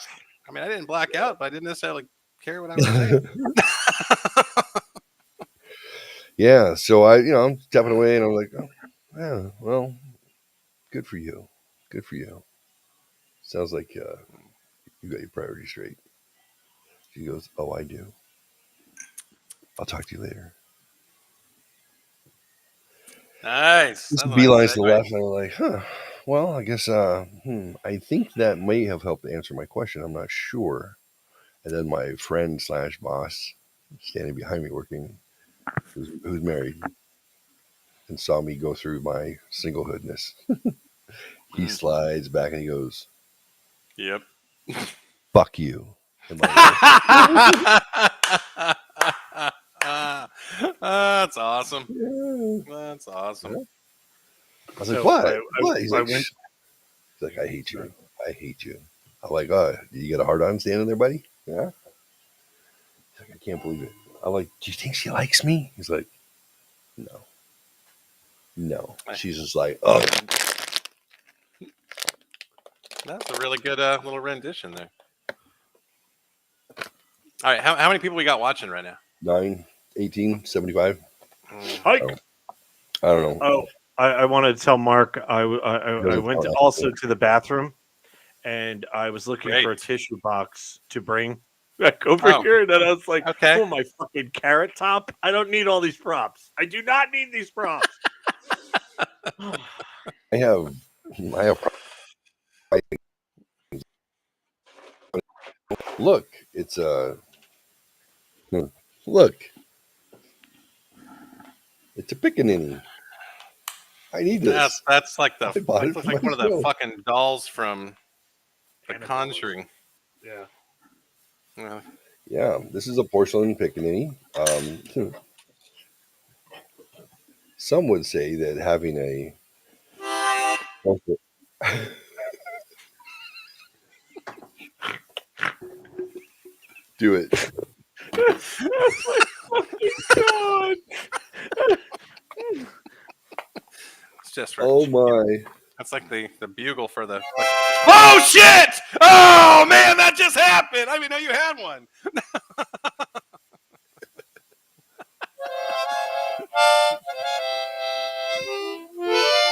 I didn't black out, but I didn't necessarily care what I was saying. Yeah. So I'm stepping away and I'm like, oh, yeah, well, Good for you. Good for you. Sounds like you got your priorities straight. She goes, oh, I do. I'll talk to you later. Nice. This That's a nice beelines to the segue. left, and I'm like, huh. Well, I guess I think that may have helped answer my question. I'm not sure. And then my friend / boss standing behind me working, who's married, and saw me go through my singlehoodness. He slides back and he goes, Yep. fuck you. And my That's awesome. yeah. That's awesome. I was like, So what? I- What? He's I like, went- "Shh." He's like, I hate you. I hate you. I'm like, oh, did you get a hard on standing there, buddy? Yeah. He's like, I can't believe it. I'm like, do you think she likes me? He's like, no. No. She's just like, oh. That's a really good little rendition there. All right, how many people we got watching right now? 9, 18, 75. Hike. I don't know. Oh, I wanted to tell Mark I went tell us. also to the bathroom, and I was looking for a Great. tissue box to bring back over Oh. here, and then I was like, Okay. "Oh my fucking carrot top! I don't need all these props. I do not need these props." I have look, it's look. It's a pickaninny. I need this. That's like I bought it that's for like one of the myself. fucking dolls from The Annabelle. Conjuring. Yeah. Yeah. Yeah, this is a porcelain pickaninny. Some would say that having a do it. God. It's just for Oh my! that's like the bugle for the oh shit! Oh man, that just happened. I didn't know you had one.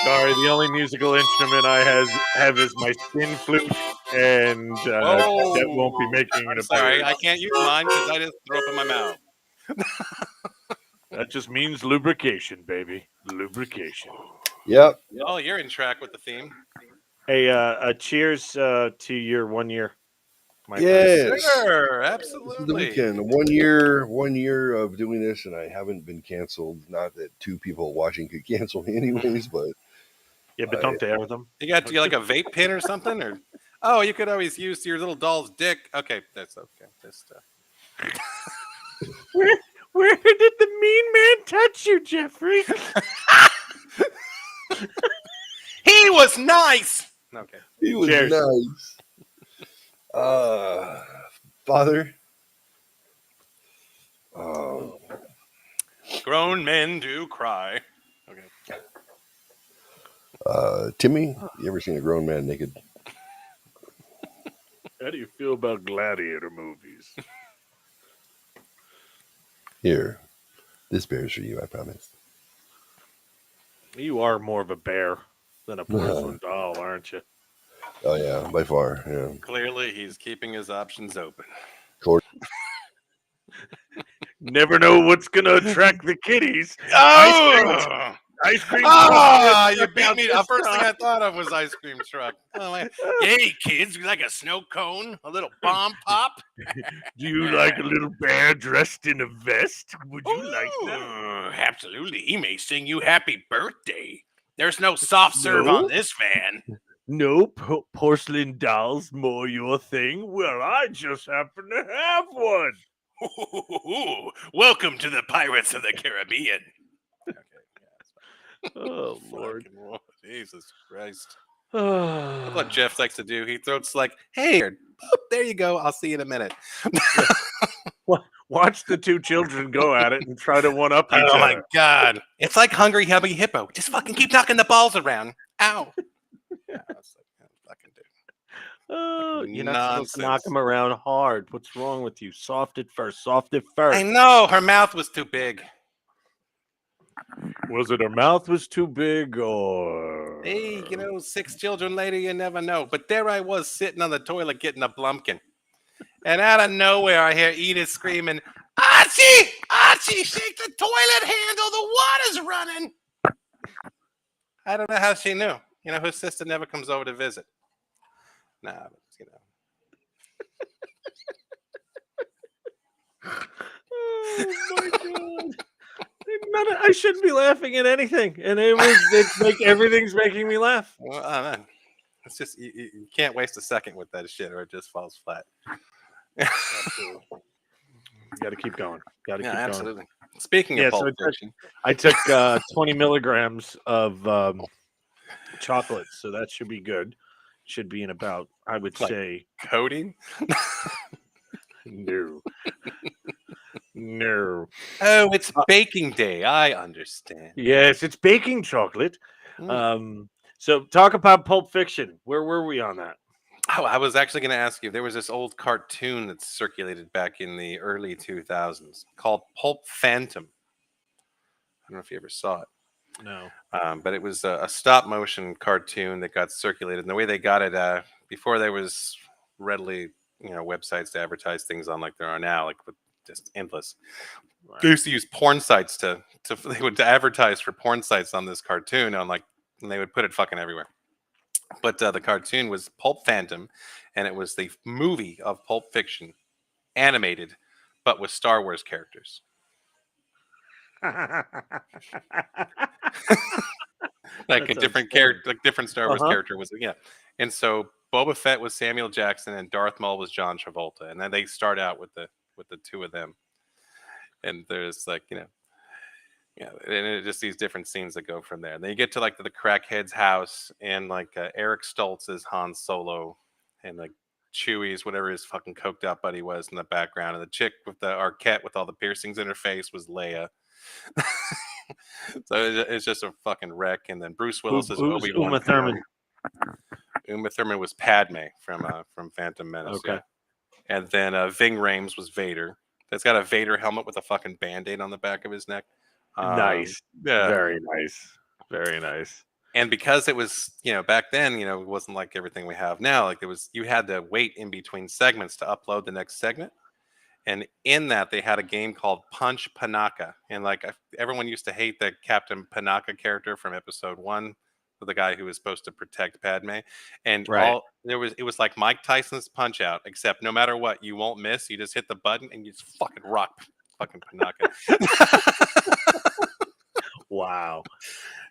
Sorry, the only musical instrument I have is my skin flute, and that won't be making an I'm sorry, appearance. I can't use mine because I just throw up in my mouth. That just means lubrication, baby. Lubrication. Yep. Oh, you're in track with the theme. Hey, cheers to your 1 year. My friend. Yes. Sure, This is the absolutely. weekend. 1 year of doing this, and I haven't been canceled. Not that 2 people watching could cancel me, anyways. But Yeah, but don't dare them. You got to get like a vape pen or something, or oh, you could always use your little doll's dick. Okay, that's okay. Just Where did the mean man touch you, Geoffrey? he was nice. Okay. he was Cheers. nice. Father. Grown men do cry. Okay. Timmy, you ever seen a grown man naked? How do you feel about gladiator movies? Here, this bear's for you. I promise. You are more of a bear than a porcelain doll, aren't you? Oh yeah, by far. Yeah. Clearly, he's keeping his options open. Never know what's gonna attract the kiddies. Oh, Ice cream. ah, truck. you beat me. The This first thing time. I thought of was ice cream truck. Oh, my. Hey, kids, you like a snow cone? A little bomb pop? Do you like a little bear dressed in a vest? Would you like that? Ooh, absolutely. He may sing you happy birthday. There's no soft serve No. on this van. No, porcelain dolls more your thing? Well, I just happen to have one. Ooh, welcome to the Pirates of the Caribbean. Okay, Oh, Lord. fucking Lord. Jesus Christ. That's what Jeff likes to do. He throws like, hey, boop, there you go. I'll see you in a minute. Watch the 2 children go at it and try to one-up each Oh my other. God. It's like Hungry Hubby Hippo. Just fucking keep knocking the balls around. Ow. Yeah, that's like, fucking dude. Oh, you're not supposed to knock Nonsense. them around hard. What's wrong with you? Soft at first. Soft at first. I know. Her mouth was too big. Was it her mouth was too big, or Hey, 6 children later, you never know. But there I was sitting on the toilet getting a Blumpkin. And out of nowhere, I hear Edith screaming, Archie! Archie, shake the toilet handle. The water's running. I don't know how she knew. Her sister never comes over to visit. Nah, but, Oh my god! I shouldn't be laughing at anything, and everything's making me laugh. Well, I don't know. It's just you can't waste a second with that shit, or it just falls flat. Got to keep going. Got to keep absolutely. going. Speaking of Pulp Fiction, I took 20 milligrams of chocolate, so that should be good. Should be in about, I would say, codeine. No. No. Oh, it's baking day. I understand. Yes, it's baking chocolate. So talk about Pulp Fiction. Where were we on that? Oh, I was actually going to ask you. There was this old cartoon that circulated back in the early 2000s called Pulp Phantom. I don't know if you ever saw it. No. But it was a stop motion cartoon that got circulated. And the way they got it, before there was readily, websites to advertise things on like there are now, like with just endless. Right. They used to use porn sites they would advertise for porn sites on this cartoon and they would put it fucking everywhere. But the cartoon was Pulp Phantom, and it was the movie of Pulp Fiction, animated, but with Star Wars characters. Like a different character, like different Star Wars character was, yeah. And so Boba Fett was Samuel Jackson, and Darth Maul was John Travolta, and then they start out with the two of them, and there's and it just these different scenes that go from there. And then you get to the crackhead's house, and Eric Stoltz is Han Solo, and Chewie's whatever his fucking coked out buddy was in the background, and the chick with the Arquette with all the piercings in her face was Leia. So it's just a fucking wreck. And then Bruce Willis is Obi-Wan. Uma Thurman. Uma Thurman was Padme from Phantom Menace. Okay. Yeah. And then Ving Rhames was Vader. That's got a Vader helmet with a fucking Band-Aid on the back of his neck. Nice. Yeah. Very nice. Very nice. And because it was, back then, it wasn't like everything we have now. You had to wait in between segments to upload the next segment. And in that, they had a game called Punch Panaka. And everyone used to hate the Captain Panaka character from episode 1, the guy who was supposed to protect Padme. And it was like Mike Tyson's Punch Out, except no matter what, you won't miss. You just hit the button and you just fucking rock fucking Panaka. Wow.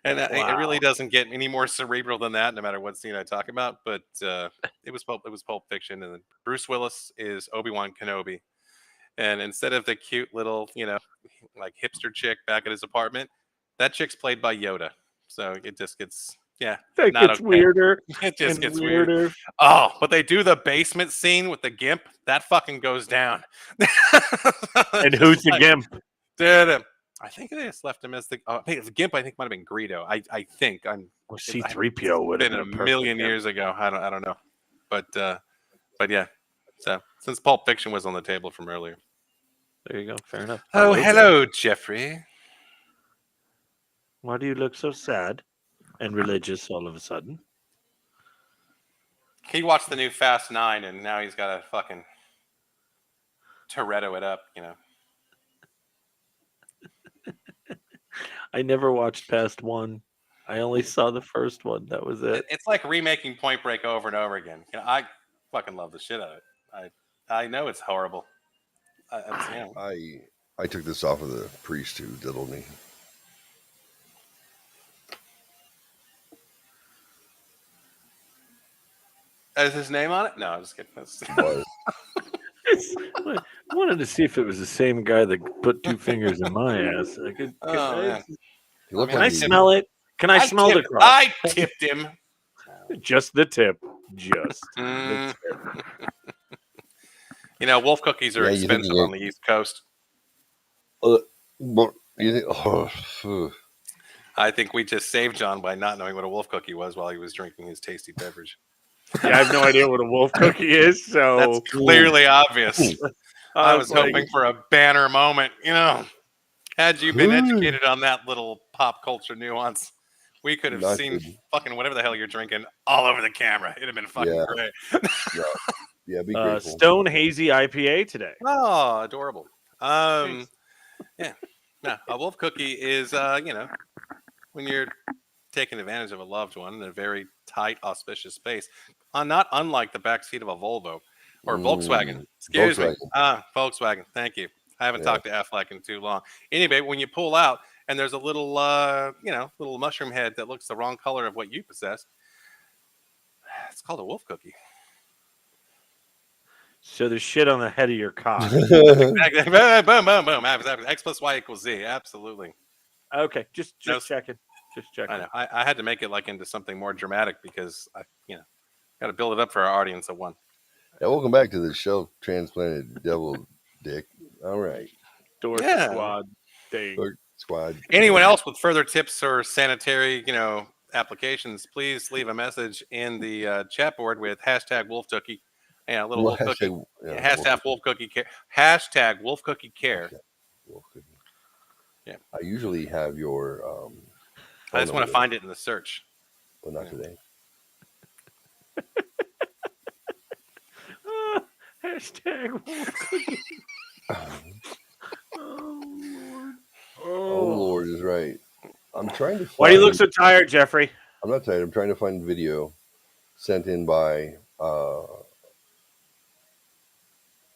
And it really doesn't get any more cerebral than that, no matter what scene I talk about. But it was Pulp Fiction, and then Bruce Willis is Obi-Wan Kenobi. And instead of the cute little, hipster chick back at his apartment, that chick's played by Yoda. So it just gets, that gets weirder. It just gets weirder. Oh, but they do the basement scene with the Gimp. That fucking goes down. And who's the Gimp? I think they just left him as the Gimp. I think might have been Greedo. I think I'm. Or C-3PO would have been a million years ago. I don't know, but yeah. So since Pulp Fiction was on the table from earlier, there you go. Fair enough. Oh, hello, Geoffrey. Why do you look so sad and religious all of a sudden? He watched the new Fast 9, and now he's got to fucking Toretto it up, I never watched past 1. I only saw the first one. That was it. It's like remaking Point Break over and over again. I fucking love the shit out of it. I know it's horrible. I took this off of the priest who diddled me. Is his name on it? No, I'm just kidding. I wanted to see if it was the same guy that put 2 fingers in my ass. Can I smell it? Can I smell the crop? I tipped him. Just the tip. Just the tip. Wolf cookies are expensive on the East Coast. I think we just saved John by not knowing what a wolf cookie was while he was drinking his tasty beverage. Yeah, I have no idea what a wolf cookie is, so that's clearly obvious. I was hoping for a banner moment, Had you been educated on that little pop culture nuance, we could have Not seen good. fucking whatever the hell you're drinking all over the camera. It'd have been fucking Yeah. great. Yeah, be grateful. Stone Hazy IPA today. Oh, adorable. Yeah. No, a wolf cookie is, when you're taking advantage of a loved one in a very tight, auspicious space, not unlike the backseat of a Volvo or Volkswagen. Excuse me. Volkswagen. Thank you. I haven't talked to Affleck in too long. Anyway, when you pull out and there's a little, little mushroom head that looks the wrong color of what you possess, it's called a wolf cookie. So there's shit on the head of your cock. Exactly. Boom, boom, boom. X plus Y equals Z. Absolutely. Okay, just No. checking. Just checking. I know. I had to make it like into something more dramatic because I, got to build it up for our audience of one. Yeah, welcome back to the shelf transplanted devil dick. All right. Dork Yeah. squad thing. Dork squad. Anyone else with further tips or sanitary, applications, please leave a message in the chat board with hashtag wolf cookie. Yeah, little wolf cookie. Hashtag wolf cookie care. Hashtag wolf cookie care. Wolf cookie. Yeah. I usually have your. I just want to find it in the search. Well, not today. Hashtag wolf cookie. Oh Lord is right. I'm trying to. Why do you look so tired, Jeffrey? I'm not tired. I'm trying to find a video sent in by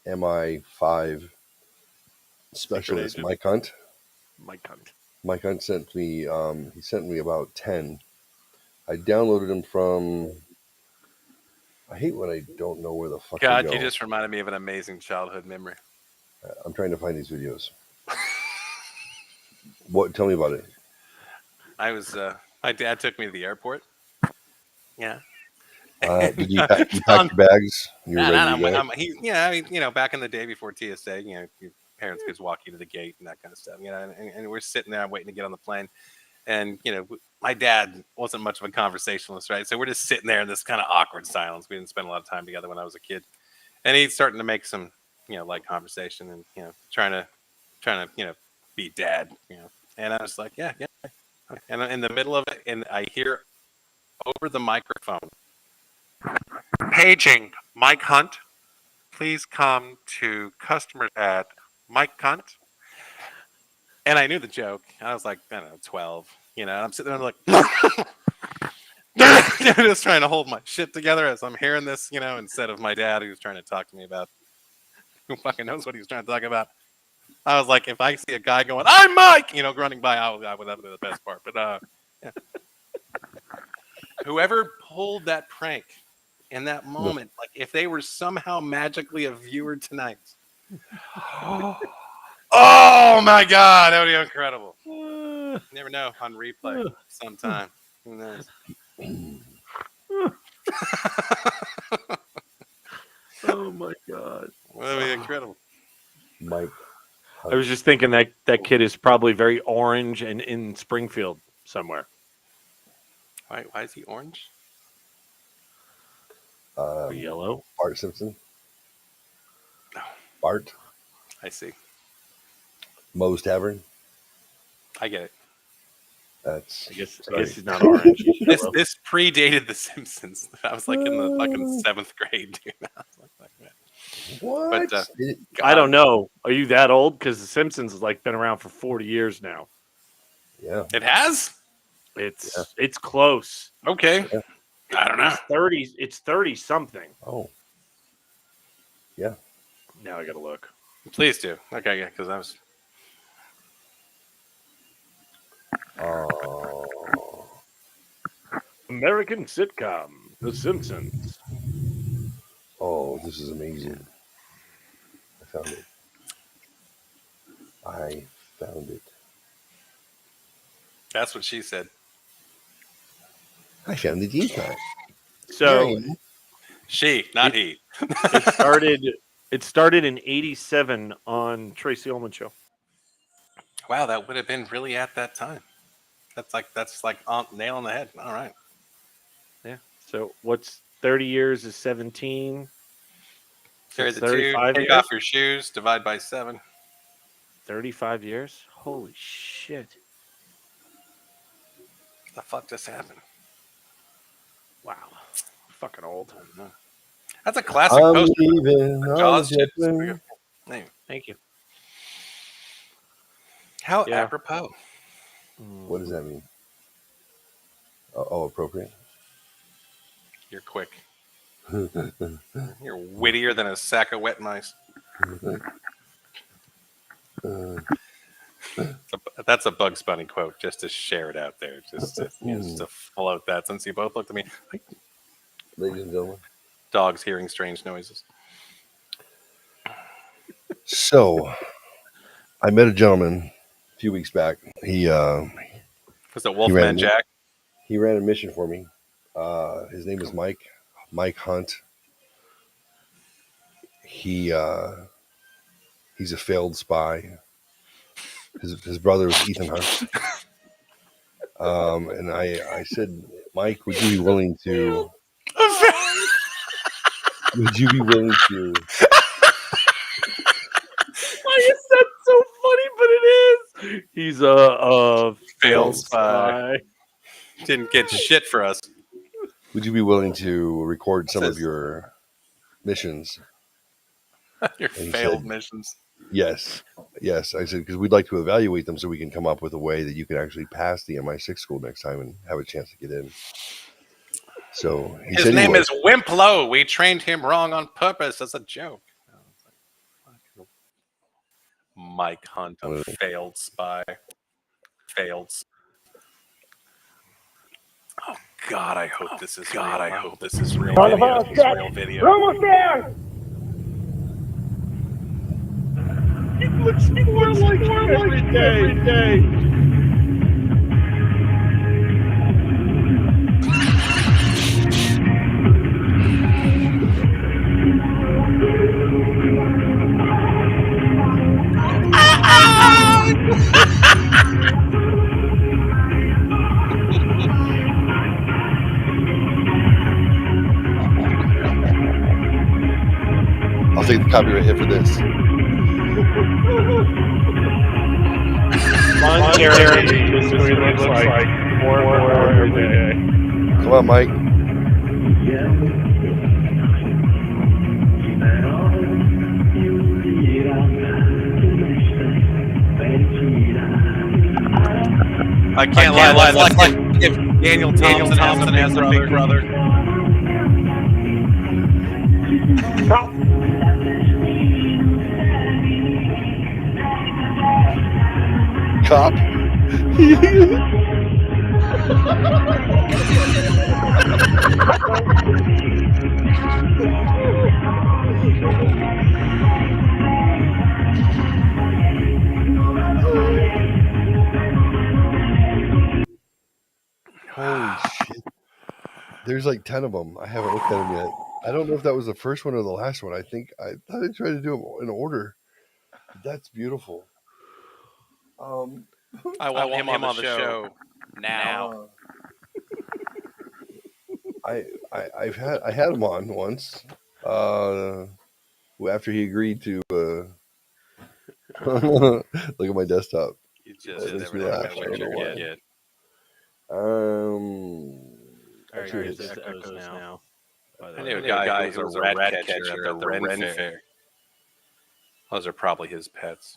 MI5 specialist Mike Hunt. Mike Hunt sent me. He sent me about 10. I downloaded them from. I hate when I don't know where the fuck. God, they go. you just reminded me of an amazing childhood memory. I'm trying to find these videos. What? Tell me about it. I was. My dad took me to the airport. Yeah. Did you pack your bags? You were ready to go? Back in the day before TSA, your parents could walk you to the gate and that kind of stuff. And we're sitting there waiting to get on the plane, and my dad wasn't much of a conversationalist, right? So we're just sitting there in this kind of awkward silence. We didn't spend a lot of time together when I was a kid, and he's starting to make some, light conversation and trying to be dad, And I was like, yeah. And in the middle of it, and I hear over the microphone, paging Mike Hunt, please come to customers at Mike Hunt. And I knew the joke. I was like, I don't know, 12, and I'm sitting there like, just trying to hold my shit together as I'm hearing this, instead of my dad who's trying to talk to me about who fucking knows what he's trying to talk about. I was like, if I see a guy going, I'm Mike, running by, that would be the best part. But yeah. Whoever pulled that prank in that moment, like if they were somehow magically a viewer tonight, oh my God, that would be incredible. You never know, on replay sometime. Who knows? Oh my God, That would be incredible. Mike. I was just thinking that kid is probably very orange and in Springfield somewhere. Why is he orange? Or yellow. Bart Simpson. No. Bart. I see. Moe's Tavern. I get it. That's. I guess he's not orange. He's yellow. This predated The Simpsons. I was like in the fucking 7th grade, dude. I was like, man. What? But, I don't know. Are you that old? Because The Simpsons has been around for 40 years now. Yeah. It has? It's close. Okay. Yeah. I don't know. It's 30 something. Oh. Yeah. Now I gotta look. Please do. Okay, yeah, because I was. American sitcom, The Simpsons. Oh, this is amazing. I found it. That's what she said. I found it this time. So She, not he. it started in '87 on Tracy Ullman Show. Wow, that would have been really at that time. That's like nail on the head. All right. Yeah. So what's 30 years is 17. Carry So the 2. 35 Take years? off your shoes. Divide by 7. 35 years. Holy shit! The fuck just happened? Wow, fucking old. That's a classic I'm poster. leaving on Jaws the shit. jet plane. Thank you. How Yeah. apropos. What does that mean? Oh, appropriate. You're quick. You're wittier than a sack of wet mice. That's a Bugs Bunny quote, just to share it out there, just to float that. Since you both looked at me, Ladies and gentlemen. Dogs hearing strange noises. So, I met a gentleman a few weeks back. He Was it Wolfman Jack? He ran a mission for me. His name was Mike Hunt. He's a failed spy. His brother was Ethan Hunt. And I said, Mike, would you be willing to? Would you be willing to? Why is that so funny? But it is. He's a failed spy. Didn't get shit for us. Would you be willing to record some of your missions? Your failed missions. Yes. I said, because we'd like to evaluate them so we can come up with a way that you can actually pass the MI6 school next time and have a chance to get in. So his name is Wimplo. We trained him wrong on purpose as a joke. Mike Hunt, a failed spy. Failed. Oh God, I hope this is real. I hope this is real video. This is real video. We're almost there! It looks more like every day. I'll take the copyright hit for this. This is what it looks like more every day. Come on, Mike. I can't lie. Like if Daniel Thompson has a big brother. Cop. Holy shit. There's like 10 of them. I haven't looked at them yet. I don't know if that was the first one or the last one. I thought I tried to do them in order. That's beautiful. I want him on the show now. I had him on once. After he agreed to look at my desktop. You just never know what you're gonna get. Here's the echoes now. I knew a guy who was a rat catcher at the Ren Fair. Those are probably his pets.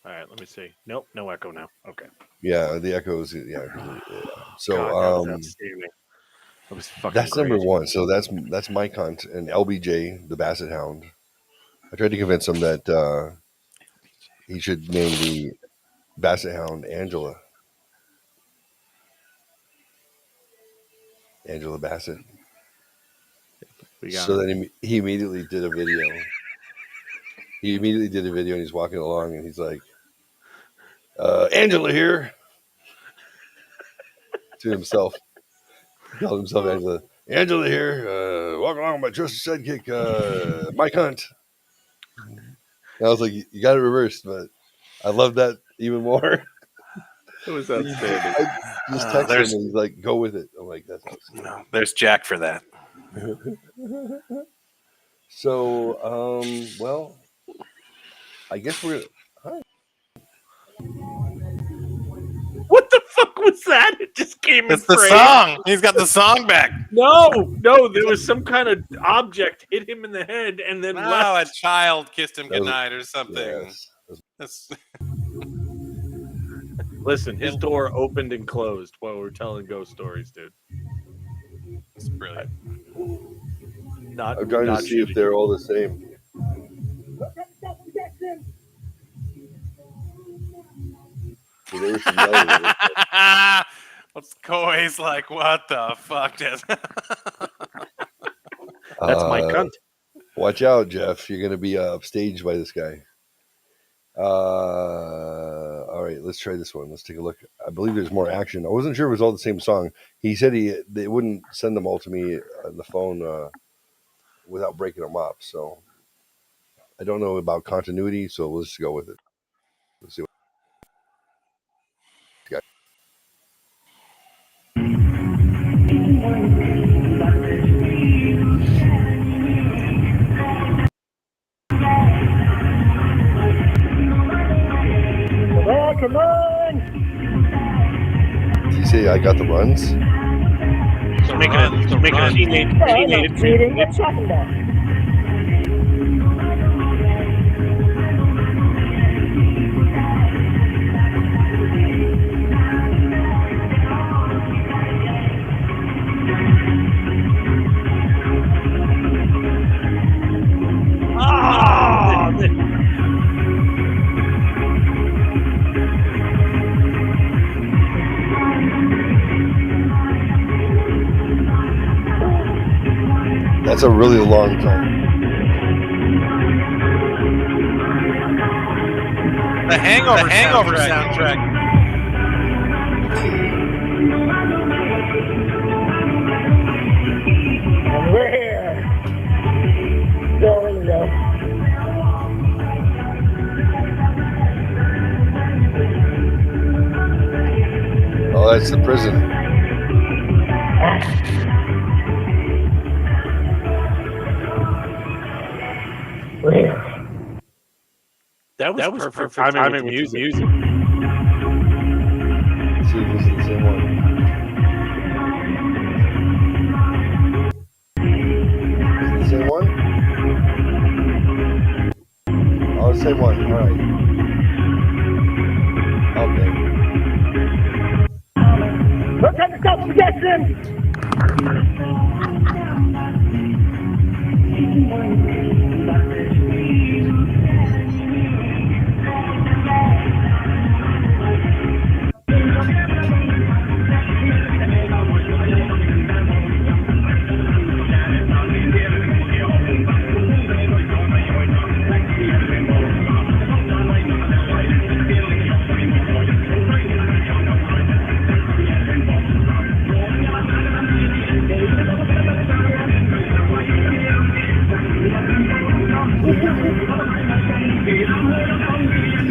All right, let me see. Nope, no echo now. Okay. Yeah, the echoes. Yeah. So God, that was fucking that's great. number one. So that's Mike Hunt and LBJ, the Basset Hound. I tried to convince him that he should name the Basset Hound Angela Bassett. So then he immediately did a video. And he's walking along and he's like, Angela here. To himself. He called himself Angela. Angela here. Walk along with my trusted sidekick, Mike Hunt. And I was like, you got it reversed, but I love that even more. It was outstanding. I just texted him and he's like, go with it. I'm like, that's awesome. No, there's Jack for that. So, well, I guess we're. Hi. What the fuck was that? It just came in It's the frame. song. He's got the song back. No, there was some kind of object hit him in the head and then No, left. a child kissed him That was- goodnight or something. Yes. That's- Listen, his door opened and closed while we're telling ghost stories, dude. It's brilliant. Not. I'm trying to not see if shitting. they're all the same. So they were familiar. What's Koi's like? What the fuck? That's my cunt. Watch out, Jeff. You're going to be upstaged by this guy. All right, let's try this one. Let's take a look. I believe there's more action. I wasn't sure it was all the same song. He said they wouldn't send them all to me on the phone without breaking them up. So I don't know about continuity, so let's just go with it. Let's see. Come on! Did he say I got the runs? He's making a teenage Cheating, what you talking about? That's a really long time. The Hangover soundtrack. And we're here. There we go. Oh, that's the prison. That was perfect timing with music. Let's see if this is the same one. Is it the same one? Oh, the same one. All right. Okay. Look at the stuff we get in!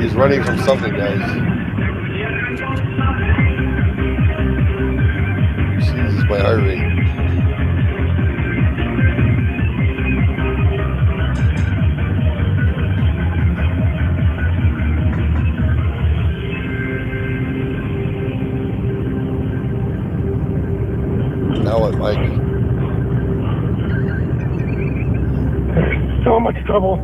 He's running from something, guys. Jesus, my heart rate. Now what, Mike? So much trouble.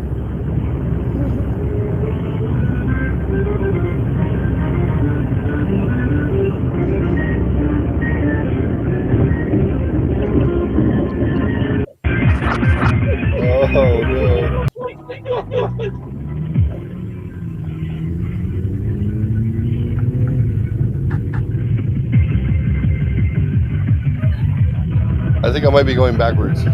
Oh, no. I think I might be going backwards.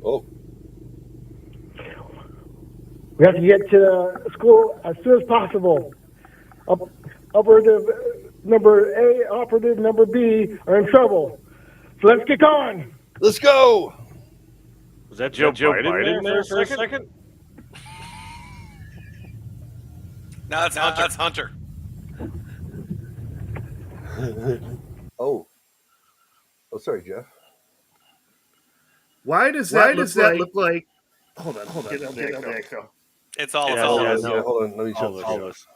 Oh, We have to get to school as soon as possible. Operative number A, operative number B are in trouble. So let's get going. let's go. Was that Joe Biden there for a second? No, that's Hunter. Oh, sorry, Jeff. Why does that look like? Hold on. Get the echo. It's all Yeah, of yeah, us. no. Hold on. Let me All shut of the us.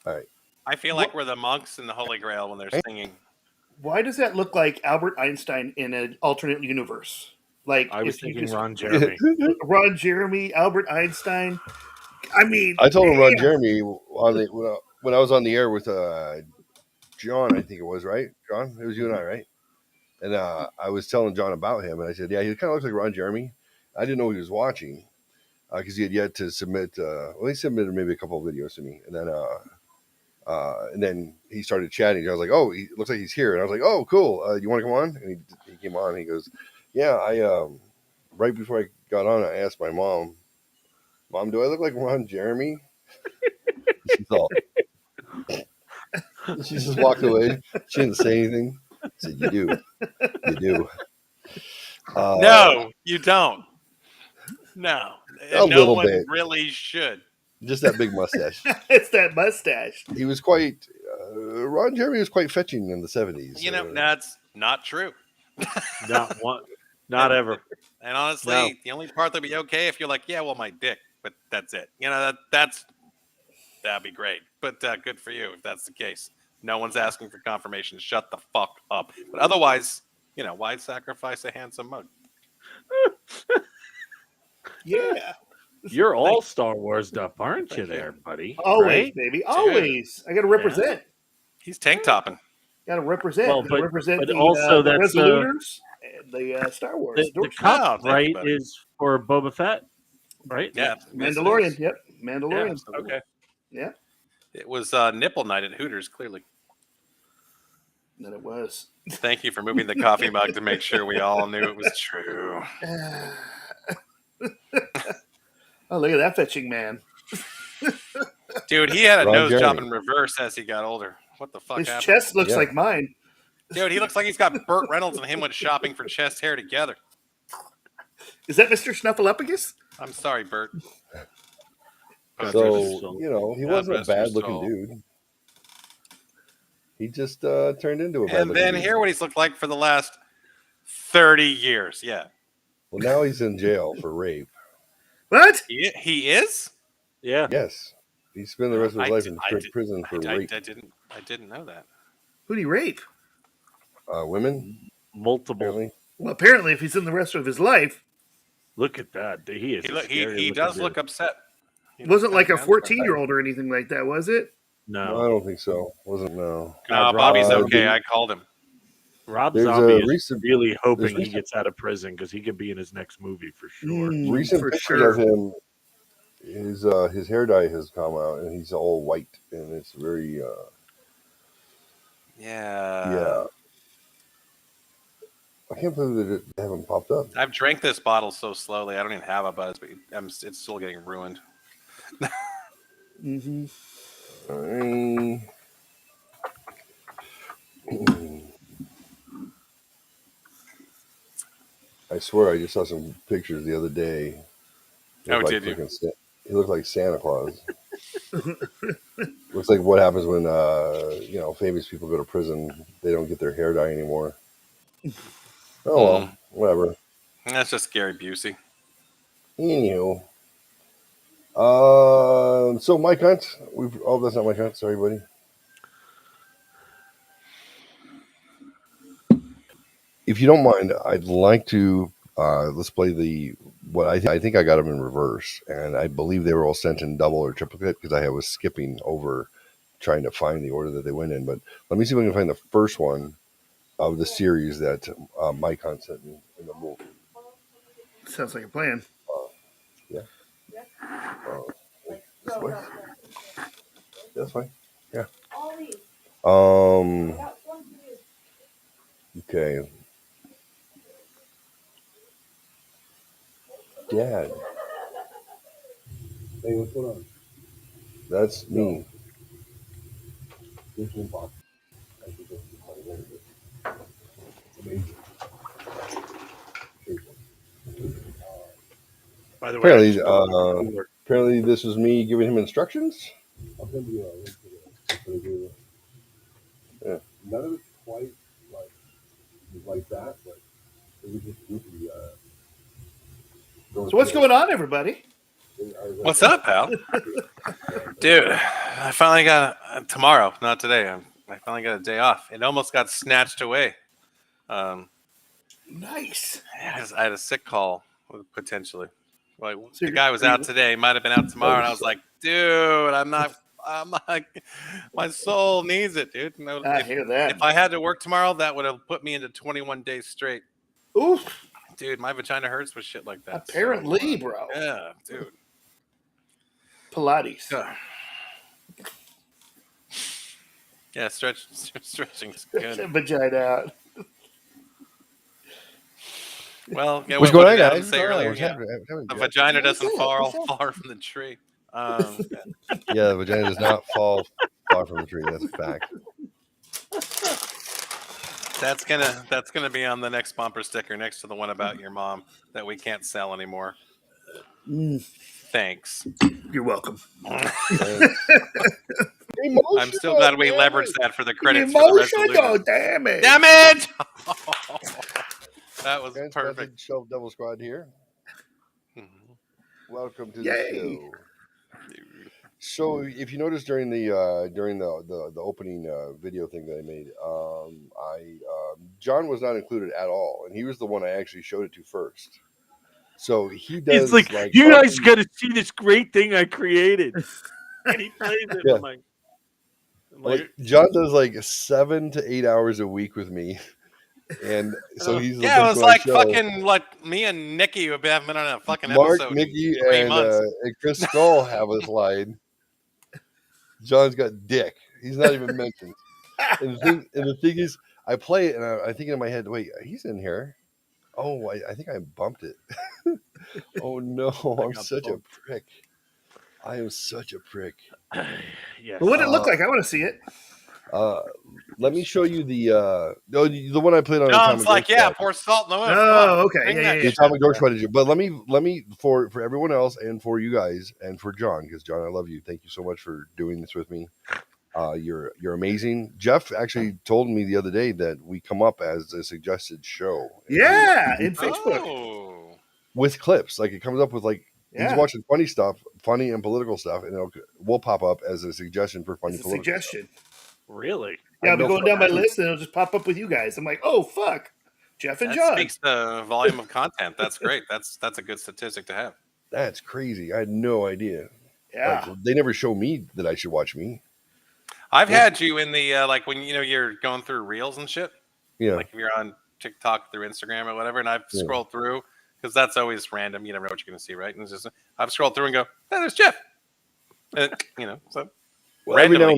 All right. I feel like we're the monks in the Holy Grail when they're singing. Why does that look like Albert Einstein in an alternate universe? Like I was if you thinking just Ron Jeremy. Ron Jeremy, Albert Einstein. I mean, I told him Ron damn. Jeremy on the when I was on the air with John. I think it was right. John, it was you and I, right? And I was telling John about him, and I said, "Yeah, he kind of looks like Ron Jeremy." I didn't know he was watching because he had yet to submit. Well, he submitted maybe a couple of videos to me, and then he started chatting. I was like, "Oh, he looks like he's here," and I was like, "Oh, cool. You want to come on?" And he came on. And he goes, "Yeah, I right before I got on, I asked my mom, do I look like Ron Jeremy?" She's all. She just walked away. She didn't say anything. I said, "You do, you do." No, you don't. No, A no little one bit. really should. Just that big mustache. It's that mustache. He was quite. Ron Jeremy was quite fetching in the 70s. You know, that's not true. Not one. Not ever. And honestly, No. the only part that'd be okay if you're like, yeah, well, my dick, but that's it. You know, that'd be great. But good for you if that's the case. No one's asking for confirmation. Shut the fuck up. But otherwise, you know, why sacrifice a handsome mug? Yeah, You're all Star Wars stuff, aren't you there, buddy? always, Right? baby, always. I got to represent. He's tank topping. Got to represent. Well, Gotta represent but the, also the that's, Resoluters and the Star Wars. The No, cup, thank you, right, buddy. is for Boba Fett, right? Yeah. Mandalorian. Yep, Mandalorian. Yeah, okay. Yeah, It was nipple night at Hooters, clearly. then it was. Thank you for moving the coffee mug to make sure we all knew it was true. Oh, look at that fetching man. Dude, he had a Ron nose job Jeremy. in reverse as he got older. What the fuck His happened? chest looks Yeah. like mine. Dude, he looks like he's got Burt Reynolds and him went shopping for chest hair together. Is that Mr. Snuffleupagus? I'm sorry, Bert. So, you know, he God wasn't a bless your bad looking soul. dude. He just turned into a bad And looking then dude. hear what he's looked like for the last 30 years. Yeah. Well, now he's in jail for rape. What? He is? Yeah. Yes. He spent the rest of his life in I did- prison for rape. I didn't know that. Who'd he rape? Women, Multiple. apparently. Well, apparently, if he's in the rest of his life, Look at that. He is. He does look upset. it wasn't like a 14-year-old or anything like that, was it? No, No. I don't think so. Wasn't no. No, Bobby's okay. I called him. Rob There's Zombie a is recent- really hoping there's he recent- gets out of prison because he could be in his next movie for sure. Recent for pictures sure. of him. His hair dye has come out, and he's all white, and it's very yeah. I can't believe that they haven't popped up. I've drank this bottle so slowly. I don't even have a buzz, but it's still getting ruined. Mm-hmm. I swear, I just saw some pictures the other day. Oh, Like did you? He looked like Santa Claus. Looks like what happens when famous people go to prison. They don't get their hair dye anymore. Oh well, whatever. That's just Gary Busey. Anywho, so Mike Hunt. That's not Mike Hunt. Sorry, buddy. If you don't mind, I'd like to let's play what I think I got them in reverse, and I believe they were all sent in double or triplicate because I was skipping over trying to find the order that they went in. But let me see if I can find the first one of the series that Mike Hunt sent me in the movie. Sounds like a plan. Yeah. This way? That's fine. Yeah. Okay. Dad. Hey, what's going on? That's me. This one box. I think this is my very good. Amazing. By the way, Apparently this was me giving him instructions. I'll send you a link to the yeah. none of it's quite like that, but it was just goofy. So what's going on, everybody? What's up, pal? Dude, I finally got tomorrow, not today. I finally got a day off. It almost got snatched away. Nice. I had a sick call potentially. Like So the guy was out today, might have been out tomorrow, and I was like, dude, I'm not. My soul needs it, dude. No, I hear that. If I had to work tomorrow, that would have put me into 21 days straight. Oof. Dude, my vagina hurts with shit like that. Apparently, bro. Yeah, dude. Pilates. Yeah, stretching's Get that good. vagina out. Well, yeah, What's what going did on, Adam guys? say earlier? Yeah. The vagina doesn't fall far from the tree. Yeah, the vagina does not fall far from the tree. That's a fact. That's gonna be on the next bumper sticker next to the one about your mom that we can't sell anymore. Thanks. You're welcome. I'm still glad we leveraged that for the credits for the Emotional, resolution. damn it. Damn it! That was perfect. Shelf Devil Squad here. Welcome to Yay. the show. So, if you notice during the opening video thing that I made, John was not included at all, and he was the one I actually showed it to first. So he does. It's like you guys got to see this great thing I created, and he plays it. Yeah. I'm like John does like 7 to 8 hours a week with me, and so he's it was like fucking like me and Nikki have been on a fucking Mark, episode. Nikki, in 3 months. And Chris Skull have a slide. John's got dick. He's not even mentioned. And the thing is, I play it, and I think in my head, wait, he's in here. Oh, I think I bumped it. Oh no, I'm such a prick. I am such a prick. Yes. What did it look like? I want to see it. Let me show you the one I played on. John's like, yeah, pour salt in the wound. Oh, okay. Yeah. The Atomic Dork Squad. But let me for everyone else and for you guys and for John, because John, I love you. Thank you so much for doing this with me. You're amazing. Jeff actually told me the other day that we come up as a suggested show. Yeah, in Facebook. Oh. With clips. Like it comes up with like he's watching funny stuff, funny and political stuff, and we'll pop up as a suggestion for funny political suggestion. Stuff. Really? Yeah, I'll be going down my list and it'll just pop up with you guys. I'm like, oh fuck. Jeff and John. That speaks the volume of content. That's great. That's a good statistic to have. That's crazy. I had no idea. Yeah. Like, they never show me that I should watch me. I've had you in the like when you're going through reels and shit. Yeah. Like if you're on TikTok through Instagram or whatever, and I've scrolled through because that's always random. You never know what you're going to see, right? And it's just I've scrolled through and go, "Hey, there's Jeff." And, so Well, randomly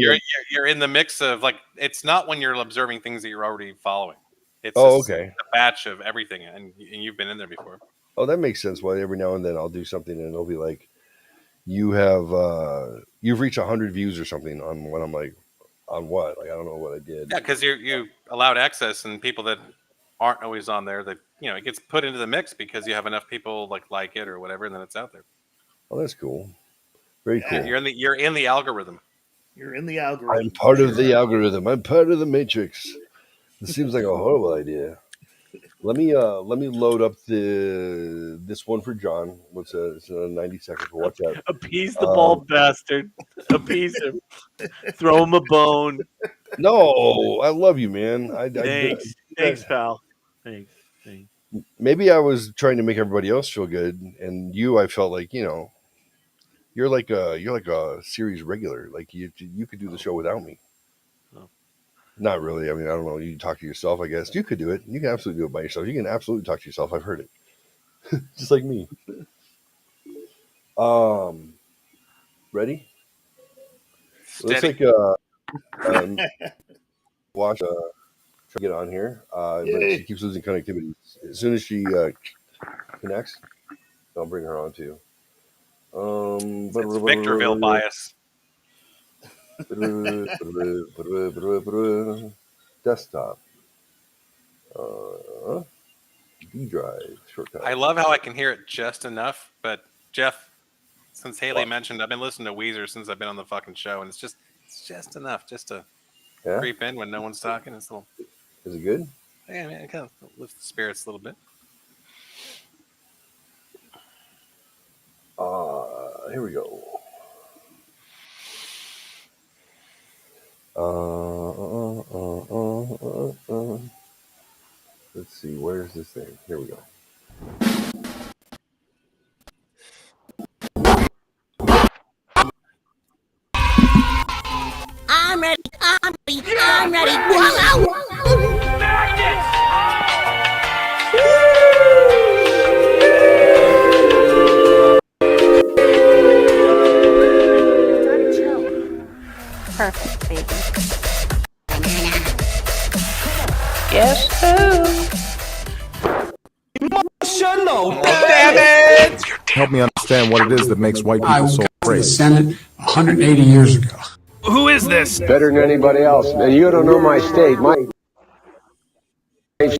you're in the mix of like it's not when you're observing things that you're already following. It's okay. A batch of everything, and you've been in there before. Oh, that makes sense. Well, every now and then I'll do something and it'll be like, you've reached 100 views or something on what I'm like, on what? Like I don't know what I did. Yeah, because you allowed access, and people that aren't always on there, that it gets put into the mix because you have enough people like it or whatever, and then it's out there. Oh, that's cool. Very cool. You're in the algorithm. You're in the algorithm. I'm part of the algorithm. I'm part of the matrix. This seems like a horrible idea. Let me load up this one for John. It's 90 seconds. We'll watch out. Appease the bald bastard. Appease him. Throw him a bone. No, I love you, man. Thanks, pal. Thanks. Maybe I was trying to make everybody else feel good, and I felt like you're like a series regular. Like you could do the show without me. Oh. Not really. I mean, I don't know. You talk to yourself, I guess. You could do it. You can absolutely do it by yourself. You can absolutely talk to yourself. I've heard it. Just like me. Ready? Steady. Looks like Wash try to get on here. But she keeps losing connectivity. As soon as she connects, I'll bring her on too. It's Victorville bias. Desktop. D drive shortcut. I love how I can hear it just enough, but Jeff, since Haley mentioned, I've been listening to Weezer since I've been on the fucking show, and it's just enough, just to. Yeah. creep in when no one's talking. It's a little. Is it good? Yeah, man, it kind of lifts the spirits a little bit. Here we go. Let's see. Where's this thing? Here we go. I'm ready. I'm ready. I'm ready. Perfect, baby. Guess who? Help me understand what it is that makes white people so afraid. Senate 180 years ago. Who is this? Better than anybody else. And you don't know my state. My state,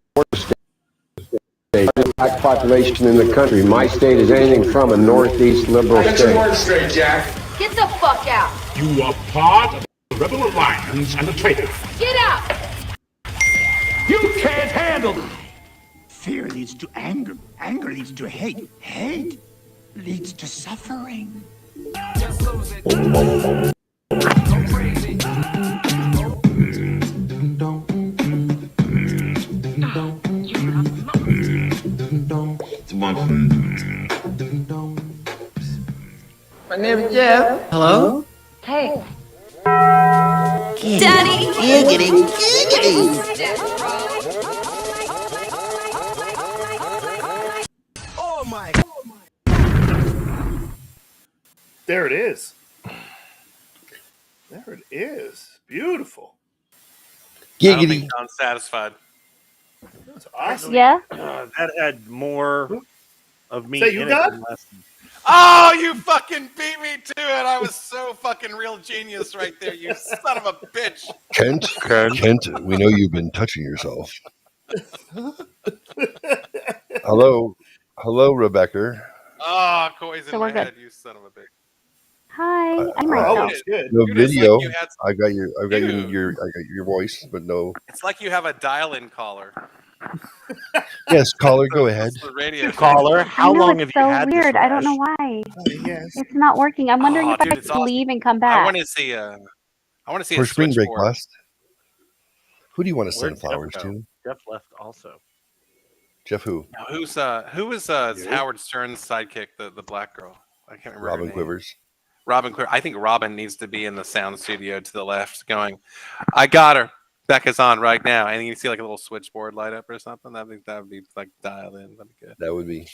black population in the country. My state is anything from a northeast liberal state. Straight, Jack. Get the fuck out. You are part of the Rebel Alliance and a traitor. Get out. You can't handle it. Fear leads to anger. Anger leads to hate. Hate leads to suffering. My name is Jeff. Hello? Hey. Daddy. Giggity. Giggity. Oh my. There it is. There it is. Beautiful. I don't Giggity. think John's satisfied. That's awesome. Yeah? That had more of me Say you in got? it than less. Oh, you fucking beat me to it. I was so fucking real genius right there, you son of a bitch. Kent, we know you've been touching yourself. Hello, Rebecca. Oh, Coy's in So my we're good. head, you son of a bitch. Hi, I'm Oh, Rachel. it's good. No Dude, it's like video. you had- I got your Dude. your voice, but no. It's like you have a dial-in caller. Yes, caller, go ahead. It's the radio Caller, how I know, long it's have you so had weird. this? I don't know Rash? why. Yes. It's not working. I'm wondering if dude, I it's can awesome. leave and come I back. want to see a. I want to see For a spring break switchboard. last. Who do you want to Where'd send Jeff flowers go? to? Jeff left also. Jeff who? Now, who was You? Howard Stern's sidekick, the black girl? I can't remember. her Robin name. Quivers. Robin Quivers. I think Robin needs to be in the sound studio to the left, going, "I got her. Becca's on right now," and you see like a little switchboard light up or something. I think that would be like dialed in. That'd be good. That would be.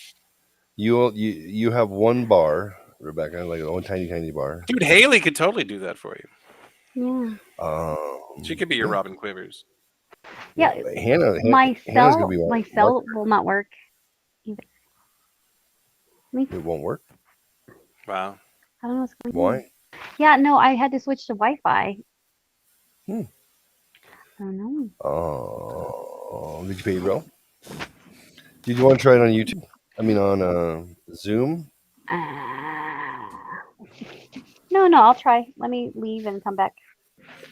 You have one bar, Rebecca, like one tiny bar. Dude, Haley could totally do that for you. Yeah. She could be your Robin Quivers. Yeah. Hannah's My gonna be one. cell will not work either. It won't work. Wow. I don't know what's going on. Why? Yeah, no, I had to switch to Wi-Fi. Hmm. I don't know. Oh, did you pay your bill? Did you want to try it on YouTube? I mean, on Zoom? No, I'll try. Let me leave and come back.